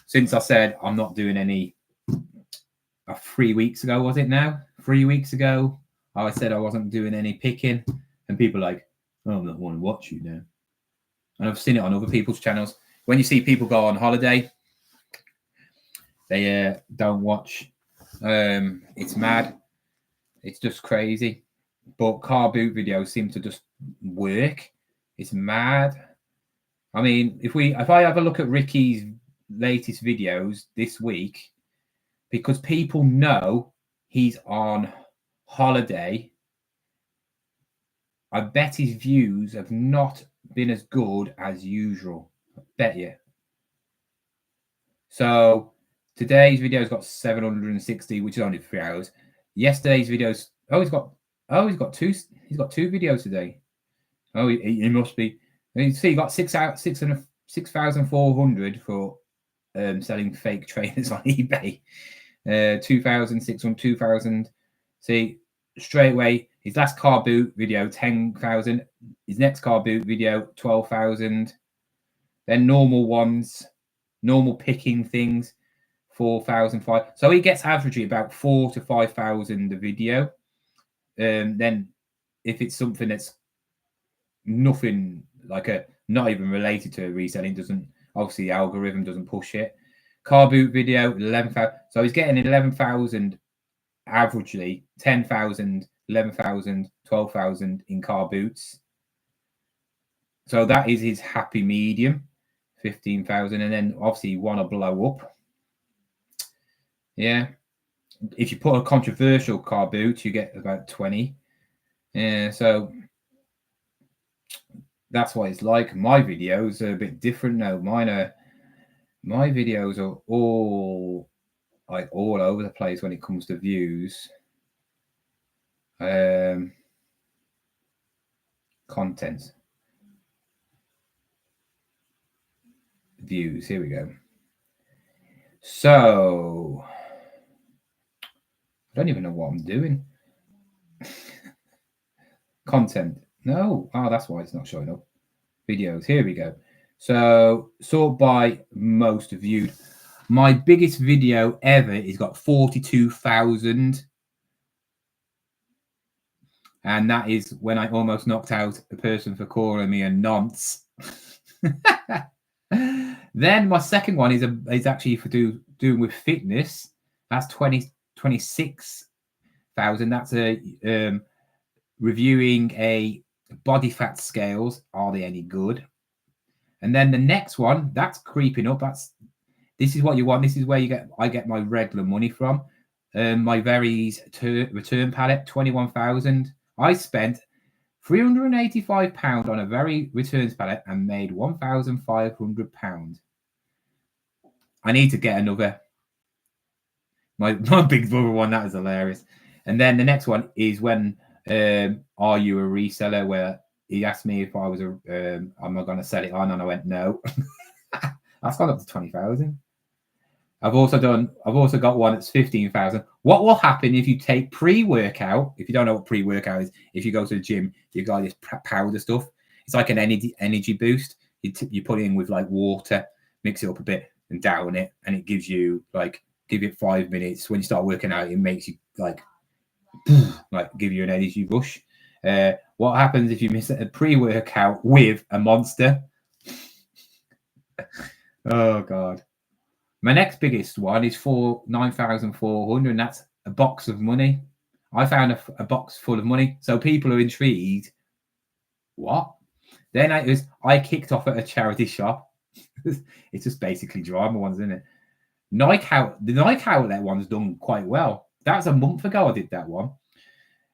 since I said I'm not doing any, 3 weeks ago, was it now? 3 weeks ago, I said I wasn't doing any picking, and people are like, oh, I'm not want to watch you now. and I've seen it on other people's channels. When you see people go on holiday, they don't watch. It's mad. It's just crazy. But car boot videos seem to just work. It's mad. I mean, if I have a look at Ricky's latest videos this week, because people know he's on holiday, I bet his views have not been as good as usual. I bet you. So today's video's got 760, which is only 3 hours. Yesterday's videos, he's got two videos today. Oh, he must be. You see, he got 6,400 for selling fake trainers on eBay. 2,600, 2,000. See, straight away, his last car boot video, 10,000. His next car boot video, 12,000. Then normal ones, normal picking things, 4,500. So he gets averagely about 4,000 to 5,000 a video. Then if it's something that's nothing like not even related to reselling, doesn't, obviously the algorithm doesn't push it. Car boot video, 11,000. So he's getting 11,000 averagely, 10,000, 11,000, 12,000 in car boots. So that is his happy medium, 15,000. And then obviously you want to blow up. Yeah. If you put a controversial car boot, you get about 20. Yeah. So that's what it's like. My videos are a bit different now. My videos are all over the place when it comes to views. Content. Views. Here we go. So I don't even know what I'm doing. Content. No. Oh, that's why it's not showing up. Videos. Here we go. So sort by most viewed. My biggest video ever is got 42,000. And that is when I almost knocked out a person for calling me a nonce. Then my second one is actually for doing with fitness. That's 26,000. That's reviewing a body fat scales. Are they any good? And then the next one, that's creeping up. This is what you want. This is where I get my regular money from. My Very's return pallet, 21,000. I spent £385 on a Very returns pallet and made £1,500. I need to get another. My big brother one, that is hilarious. And then the next one is when are you a reseller? Where he asked me if I was am I going to sell it on, and I went no. That's gone up to 20,000. I've also got one that's 15,000. What will happen if you take pre-workout? If you don't know what pre-workout is, if you go to the gym, you got this powder stuff. It's like an energy boost. You put it in with like water, mix it up a bit, and down it, and it gives you give it 5 minutes. When you start working out, it makes you like give you an energy rush. What happens if you miss a pre-workout with a monster? Oh God. My next biggest one is for 9,400, and that's a box of money. I found a box full of money, so people are intrigued. What? Then I kicked off at a charity shop. It's just basically drama ones, isn't it? The Nike outlet one's done quite well. That was a month ago I did that one.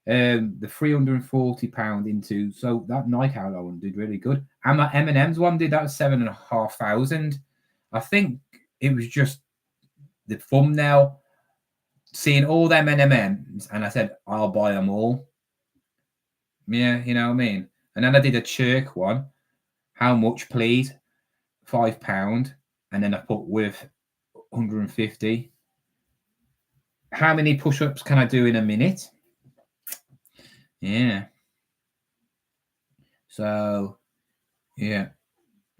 The £340 into, so that Nike outlet one did really good. And my M&M's one did, that was 7,500. I think it was just the thumbnail, seeing all them M&Ms, and I said, I'll buy them all. Yeah, you know what I mean? And then I did a Chirk one. How much, please? £5. And then I put with 150. How many push-ups can I do in a minute? Yeah. So, yeah.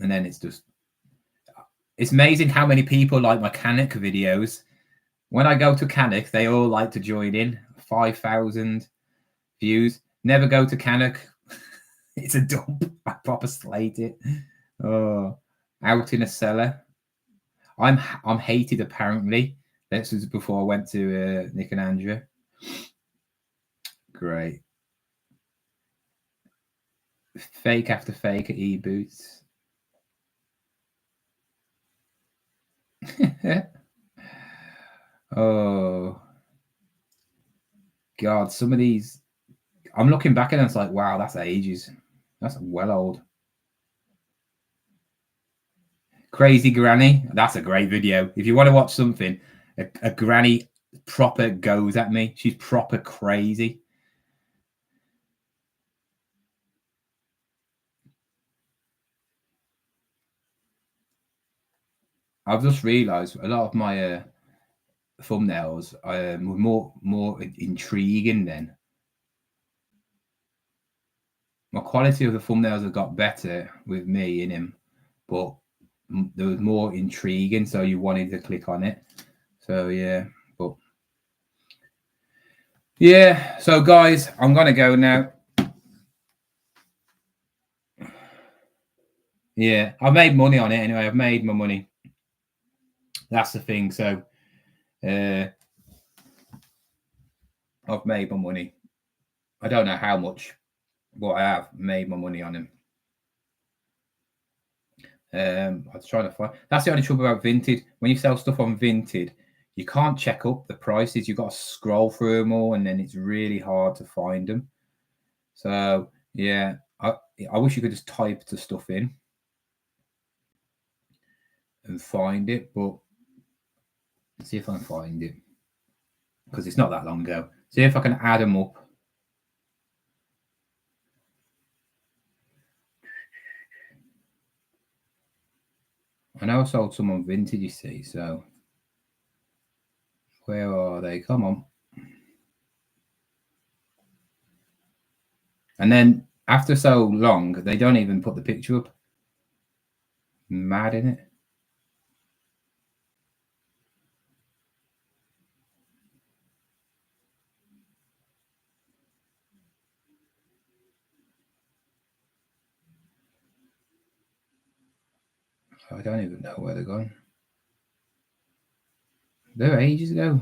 And then it's amazing how many people like my Canuck videos. When I go to Canuck, they all like to join in. 5,000 views. Never go to Canuck. It's a dump. I proper slate it. Oh, out in a cellar. I'm hated apparently. This was before I went to Nick and Andrew. Great. Fake after fake at e-boots. Oh God, some of these. I'm looking back at them. It's like, wow, that's ages. That's well old. Crazy Granny. That's a great video. If you want to watch something, a granny proper goes at me. She's proper crazy. I've just realised a lot of my thumbnails were more intriguing then. My quality of the thumbnails have got better with me in him, but there was more intriguing, so you wanted to click on it. So yeah, but yeah. So guys, I'm gonna go now. Yeah, I've made money on it anyway. I've made my money. That's the thing. So I've made my money. I don't know how much, but I have made my money on him. I was trying to find. That's the only trouble about Vinted. When you sell stuff on Vinted, you can't check up the prices. You've got to scroll through them all, and then it's really hard to find them. So yeah, I wish you could just type the stuff in and find it, but let's see if I can find it because it's not that long ago. See if I can add them up. I know I sold some on Vinted, you see, so where are they? Come on. And then after so long, they don't even put the picture up. Mad, isn't it? I don't even know where they're gone. They're ages ago.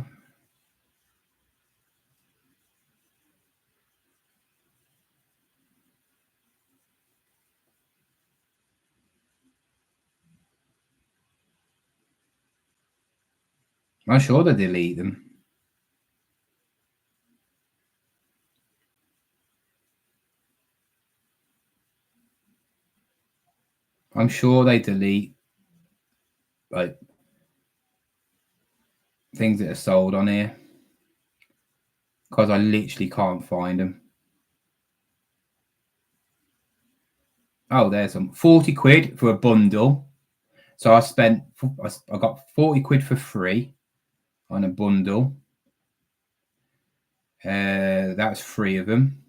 I'm sure they delete them. I'm sure they delete like things that are sold on here because I literally can't find them. Oh, there's some 40 quid for a bundle. So I got 40 quid for free on a bundle. That's 3 of them.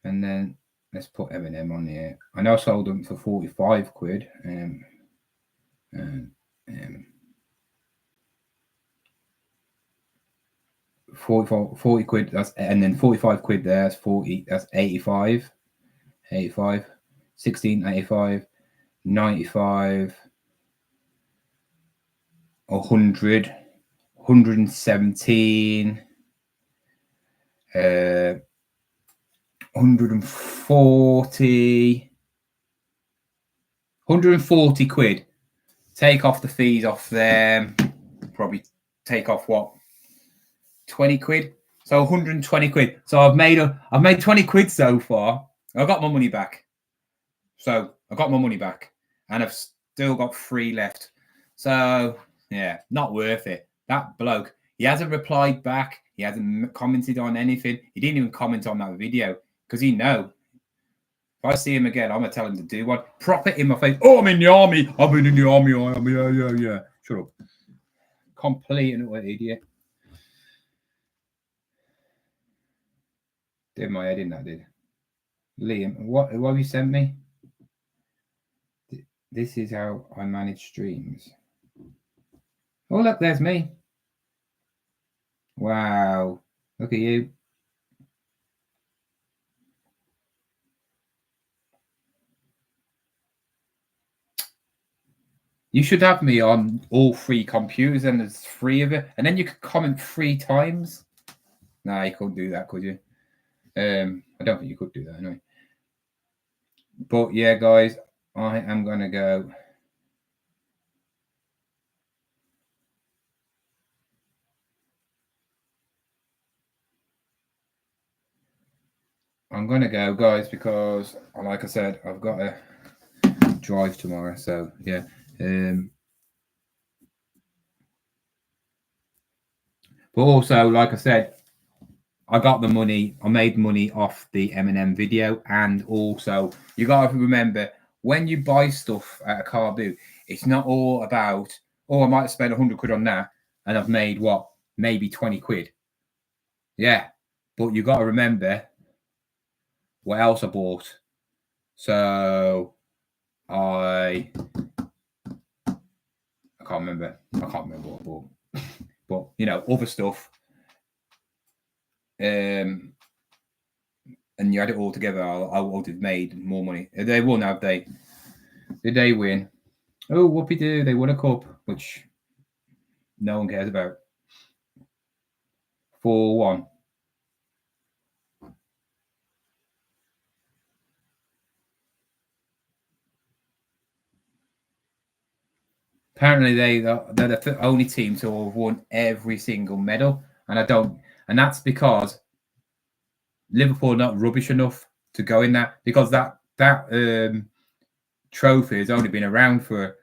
And then let's put M&M on here. I know I sold them for 45 quid. 40 quid, that's, and then 45 quid there, that's 40, that's 85, 16, 85, 95, 100, 117, 140 quid. Take off the fees off them, probably take off what, 20 quid. So 120 quid. So I've made 20 quid so far. I got my money back. So I got my money back, and I've still got 3 left. So yeah, not worth it. That bloke, he hasn't replied back. He hasn't commented on anything. He didn't even comment on that video because he know if I see him again, I'm gonna tell him to do one. Proper in my face. Oh, I'm in the army. I've been in the army. Yeah. Shut up. Complete and utter idiot. Did my head in that, did. Liam, what have you sent me? This is how I manage streams. Oh, look, there's me. Wow. Look at you. You should have me on all 3 computers, and there's 3 of it, and then you could comment 3 times. Nah, you couldn't do that, could you? I don't think you could do that anyway. But yeah, guys, I am gonna go. I'm gonna go, guys, because like I said, I've got a drive tomorrow. So yeah. But also, like I said, I got the money. I made money off the M&M video, and also you got to remember when you buy stuff at a car boot, it's not all about, oh, I might spend 100 quid on that, and I've made what, maybe 20 quid. Yeah, but you got to remember what else I bought. So I can't remember. I can't remember what I bought, but you know, other stuff. And you add it all together, I would have made more money. They won, have they? Did they win? Oh, whoopie-doo, they won a cup, which no one cares about. 4-1. Apparently, they're the only team to have won every single medal, and that's because Liverpool are not rubbish enough to go in that, because that trophy has only been around for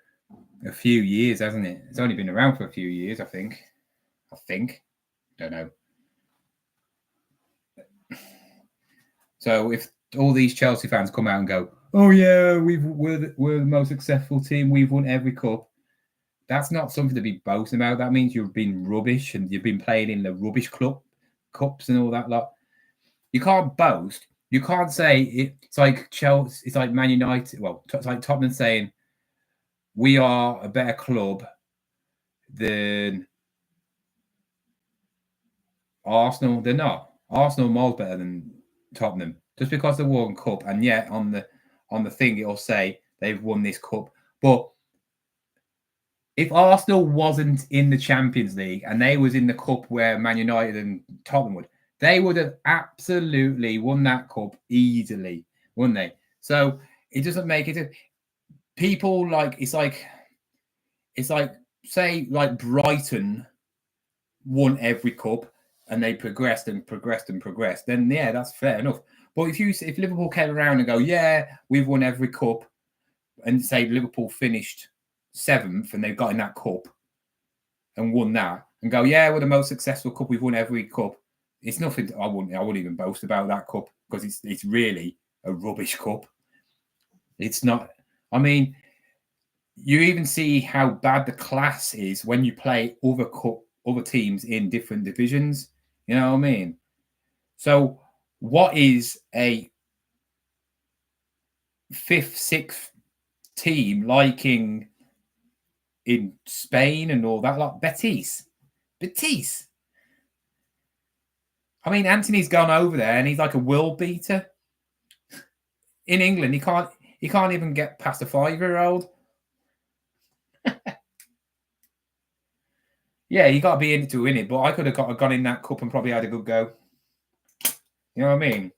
a few years, hasn't it? It's only been around for a few years, I think. Don't know. So if all these Chelsea fans come out and go, "Oh yeah, we're the most successful team. We've won every cup," that's not something to be boasting about. That means you've been rubbish and you've been playing in the rubbish cups and all that lot. You can't boast. You can't say it's like Chelsea. It's like Man United. Well, it's like Tottenham saying we are a better club than Arsenal. They're not. Arsenal are miles better than Tottenham just because they won cup, and yet on the thing it'll say they've won this cup. But if Arsenal wasn't in the Champions League and they was in the cup where Man United and Tottenham would, they would have absolutely won that cup easily, wouldn't they? So it doesn't make it. People like it's like say like Brighton won every cup and they progressed and progressed and progressed. Then yeah, that's fair enough. But if Liverpool came around and go, yeah, we've won every cup, and say Liverpool finished 7th and they've got in that cup and won that, and go, yeah, we're the most successful cup, we've won every cup. It's nothing. I wouldn't even boast about that cup because it's really a rubbish cup. It's not. I mean, you even see how bad the class is when you play other teams in different divisions. You know what I mean? So, what is a 5th, 6th team liking in Spain and all that? Like Betis. I mean, Anthony's gone over there and he's like a world beater. In England, he can't even get past a 5-year-old. Yeah, you got to be in it to win it, but I could have gone in that cup and probably had a good go. You know what I mean?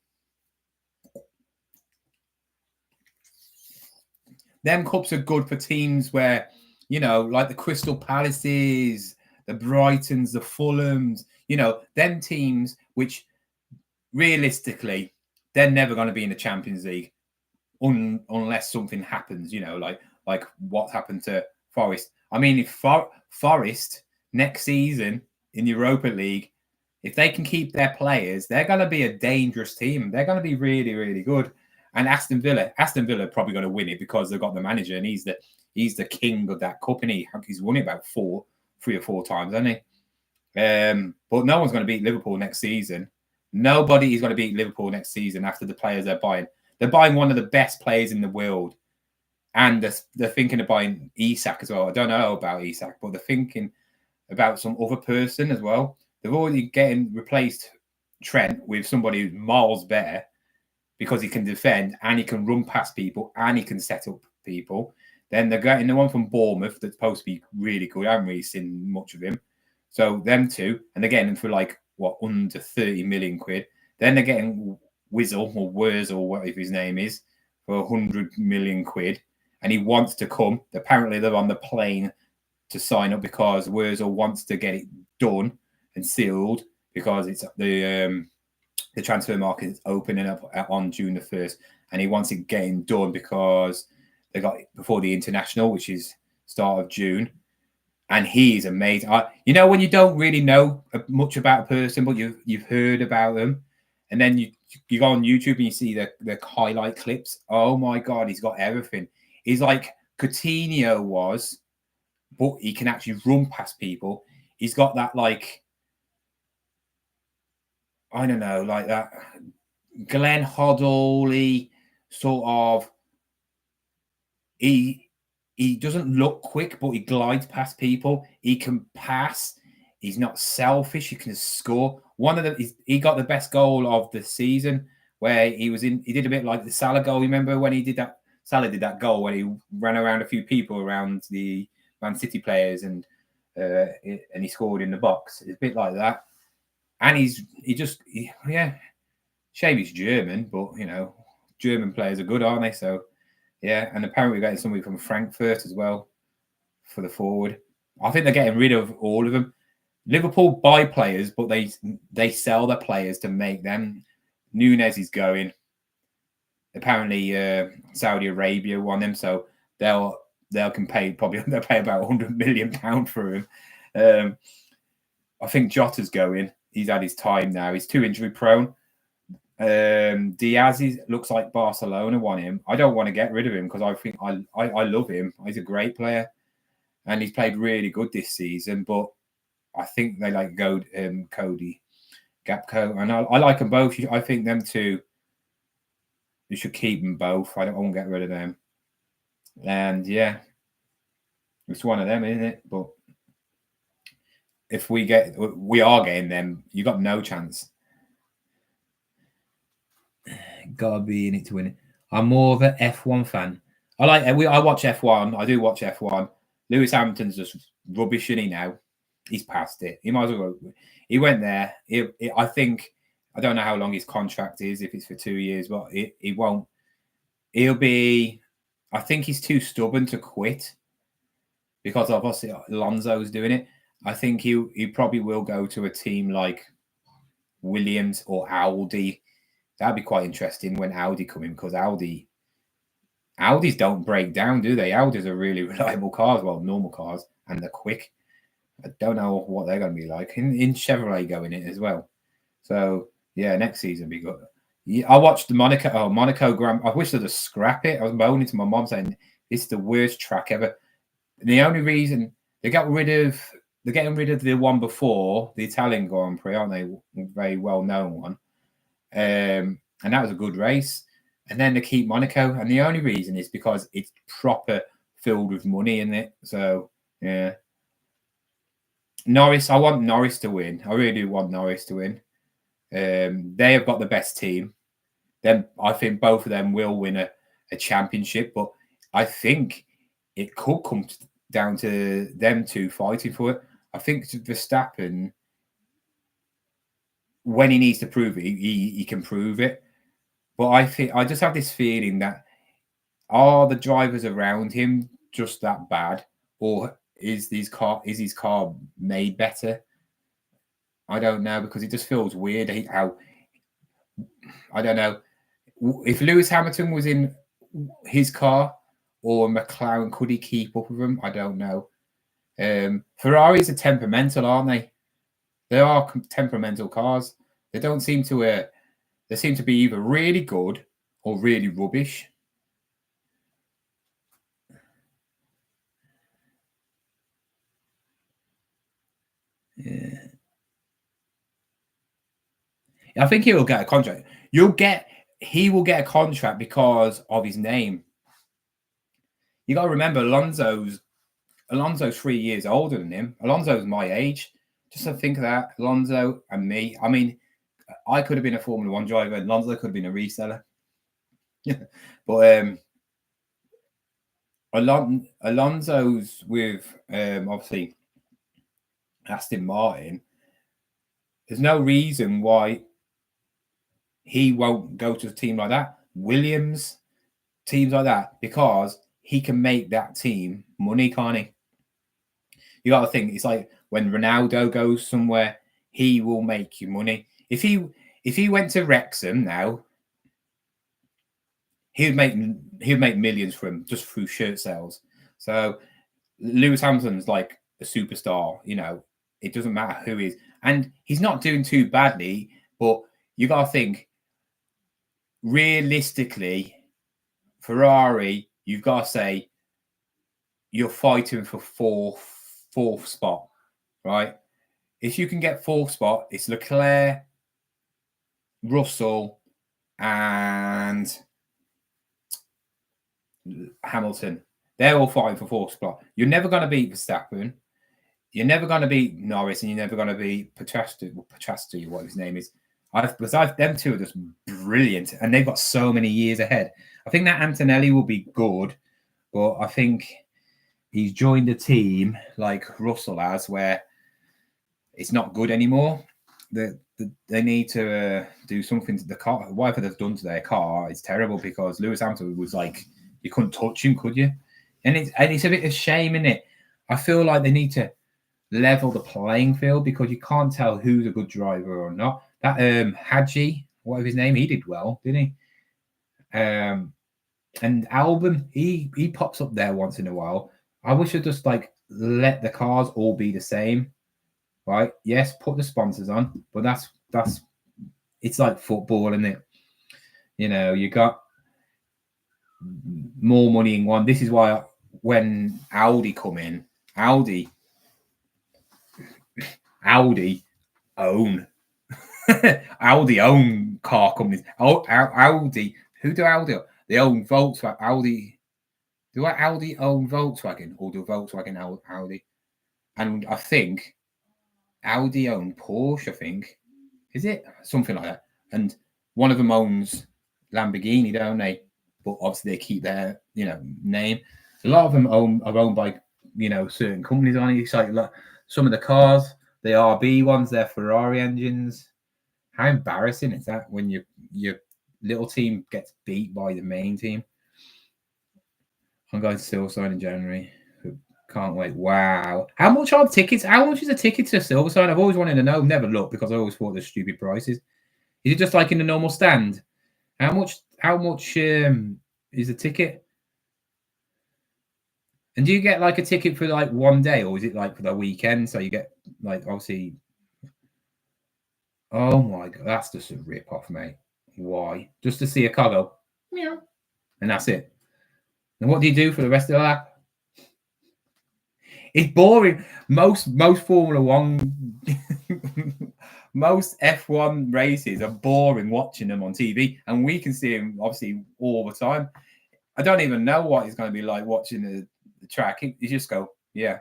Them cups are good for teams where, you know, like the Crystal Palaces, the Brightons, the Fulhams, you know, them teams which realistically, they're never going to be in the Champions League unless something happens, you know, like what happened to Forest. I mean, if Forest next season in the Europa League, if they can keep their players, they're going to be a dangerous team. They're going to be really, really good. And Aston Villa are probably going to win it because they've got the manager and he's the king of that cup, and he's won it about 3 or 4 times, hasn't he? But no one's going to beat Liverpool next season. Nobody is going to beat Liverpool next season after the players they're buying. They're buying one of the best players in the world. And they're thinking of buying Isak as well. I don't know about Isak, but they're thinking about some other person as well. They've already replaced Trent with somebody who's miles better because he can defend and he can run past people and he can set up people. Then they're getting the one from Bournemouth that's supposed to be really good. I haven't really seen much of him. So them two, and they're getting him for like what, under 30 million quid. Then they're getting Wizzle or Wurzel, whatever his name is, for 100 million quid. And he wants to come. Apparently they're on the plane to sign up because Wurzel wants to get it done and sealed because it's the transfer market is opening up on June the 1st, and he wants it getting done because they got it before the international, which is start of June. And he's amazing. You know, when you don't really know much about a person, but you've heard about them, and then you go on YouTube and you see the highlight clips. Oh my God, he's got everything. He's like Coutinho was, but he can actually run past people. He's got that, like, I don't know, like that Glenn Hoddle sort of. He doesn't look quick, but he glides past people. He can pass. He's not selfish. He can score. One of them, he got the best goal of the season where he did a bit like the Salah goal. Remember when he did that? Salah did that goal when he ran around a few people around the Man City players and he scored in the box. It's a bit like that. And yeah. Shame he's German, but you know, German players are good, aren't they? So yeah, and apparently we're getting somebody from Frankfurt as well for the forward. I think they're getting rid of all of them. Liverpool buy players, but they sell their players to make them. Nunes is going. Apparently, Saudi Arabia won him, so they'll pay about £100 million for him. I think Jota's going. He's had his time now. He's too injury prone. Diaz looks like Barcelona want him. I don't want to get rid of him because I think I love him. He's a great player, and he's played really good this season. But I think they like Cody Gakpo, and I like them both. I think them two. You should keep them both. I won't get rid of them. And yeah, it's one of them, isn't it? But if we are getting them, you got no chance. Gotta be in it to win it. I'm more of an F1 fan. I watch F1. I do watch F1. Lewis Hamilton's just rubbish, isn't he now? He's past it. He might as well go. He went there. I think, I don't know how long his contract is, if it's for 2 years, but he won't. He'll be, I think he's too stubborn to quit because obviously Alonso's doing it. I think he probably will go to a team like Williams or Audi. That'd be quite interesting when Audi come in, because Audis don't break down, do they? Audis are really reliable cars, well, normal cars, and they're quick. I don't know what they're going to be like. In Chevrolet going in as well. So, yeah, next season be good. Yeah, I watched the Monaco Grand. I wish they'd just scrap it. I was moaning to my mom saying, it's the worst track ever. And the only reason they're getting rid of the one before, the Italian Grand Prix, aren't they? A very well-known one. And that was a good race. And then they keep Monaco. And the only reason is because it's proper filled with money in it. So, yeah. Norris, I want Norris to win. I really do want Norris to win. They have got the best team. Then I think both of them will win a championship. But I think it could come down to them two fighting for it. I think Verstappen, when he needs to prove it, he can prove it. But I just have this feeling that are the drivers around him just that bad, or is his car made better? I don't know, because it just feels weird how I don't know if Lewis Hamilton was in his car or McLaren, could he keep up with him? I don't know. Ferraris are temperamental, aren't they? They are temperamental cars. They don't seem to. They seem to be either really good or really rubbish. Yeah. I think he will get a contract. He will get a contract because of his name. You got to remember, Alonso's 3 years older than him. Alonso's my age. Just to think of that, Alonso and me. I mean, I could have been a Formula One driver, and Alonso could have been a reseller. But Alonso's with obviously Aston Martin. There's no reason why he won't go to a team like that. Williams, teams like that, because he can make that team money, can't he? You got to think it's like when Ronaldo goes somewhere, he will make you money. If he went to Wrexham now, he'd make millions for him just through shirt sales. So Lewis Hamilton's like a superstar. You know, it doesn't matter who he is, and he's not doing too badly. But you got to think realistically, Ferrari. You've got to say you're fighting for fourth spot, right? If you can get fourth spot, it's Leclerc, Russell, and Hamilton. They're all fighting for fourth spot. You're never going to beat Verstappen. You're never going to beat Norris, and you're never going to beat Piastri, what his name is. Them two are just brilliant, and they've got so many years ahead. I think that Antonelli will be good, but I think he's joined a team like Russell has, where it's not good anymore. They need to do something to the car. Whatever they've done to their car is terrible, because Lewis Hamilton was like, you couldn't touch him, could you? And it's a bit of shame, isn't it? I feel like they need to level the playing field, because you can't tell who's a good driver or not. That Hadji, whatever his name, he did well, didn't he? And Albon, he pops up there once in a while. I wish I'd just like let the cars all be the same, right? Yes, put the sponsors on, but that's it's like football, isn't it? You know, you got more money in one. This is why when Audi come in, Audi own Audi own car companies. Audi, who do Audi own? They own Volkswagen. Audi. Do Audi own Volkswagen, or do Volkswagen own Audi? And I think Audi own Porsche. I think, is it something like that? And one of them owns Lamborghini, don't they? But obviously they keep their name. A lot of them are owned by certain companies on it. It's like some of the cars, the RB ones, they're Ferrari engines. How embarrassing is that when your little team gets beat by the main team? I'm going to Silverstone in January. Can't wait. Wow. How much are the tickets? How much is a ticket to Silverstone? I've always wanted to know. Never looked, because I always thought they're stupid prices. Is it just like in the normal stand? How much is a ticket? And do you get like a ticket for like one day, or is it like for the weekend? So you get like, obviously. Oh my God, that's just a rip off, mate. Why? Just to see a car go meow, and that's it. And what do you do for the rest of the lap? It's boring. Most Formula One, most F1 races are boring watching them on TV, and we can see them obviously all the time. I don't even know what it's going to be like watching the track. You just go, yeah.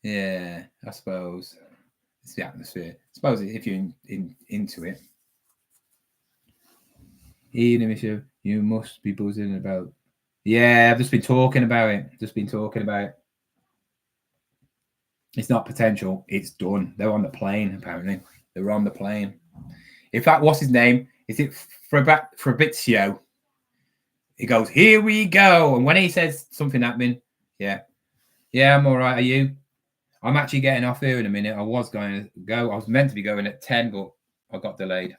Yeah, I suppose it's the atmosphere. I suppose if you're into it, even if you must be buzzing about. Yeah, I've just been talking about it. It's not potential. It's done. They're on the plane, apparently. They're on the plane. In fact, what's his name? Is it Fabrizio? He goes, here we go. And when he says something happening, yeah, I'm all right. Are you? I'm actually getting off here in a minute. I was going to go. I was meant to be going at 10, but I got delayed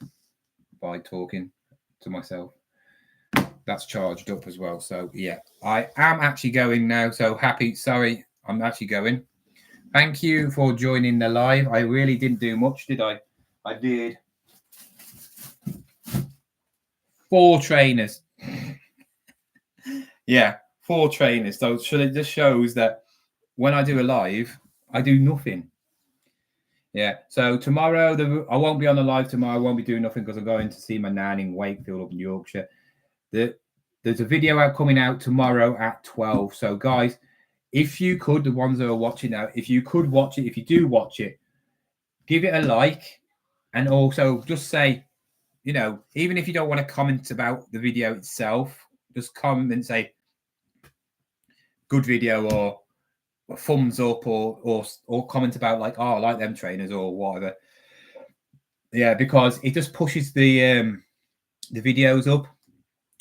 by talking to myself. That's charged up as well. So, yeah, I am actually going now. So happy. Sorry, I'm actually going. Thank you for joining the live. I really didn't do much, did I? I did 4 trainers. Yeah, 4 trainers. So it just shows that when I do a live, I do nothing. Yeah. So tomorrow, I won't be on the live tomorrow. I won't be doing nothing because I'm going to see my nan in Wakefield up in Yorkshire. There's a video coming out tomorrow at 12. So guys, if you could, the ones that are watching now, if you could watch it, if you do watch it, give it a like, and also just say you know, even if you don't want to comment about the video itself, just comment and say good video or thumbs up or comment about like, oh, I like them trainers or whatever. Yeah, because it just pushes the videos up,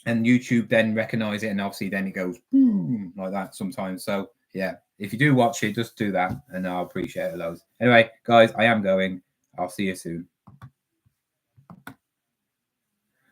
and YouTube then recognize it, and obviously then it goes boom like that sometimes. So yeah, if you do watch it, just do that, and I'll appreciate it loads. Anyway, guys, I am going. I'll see you soon.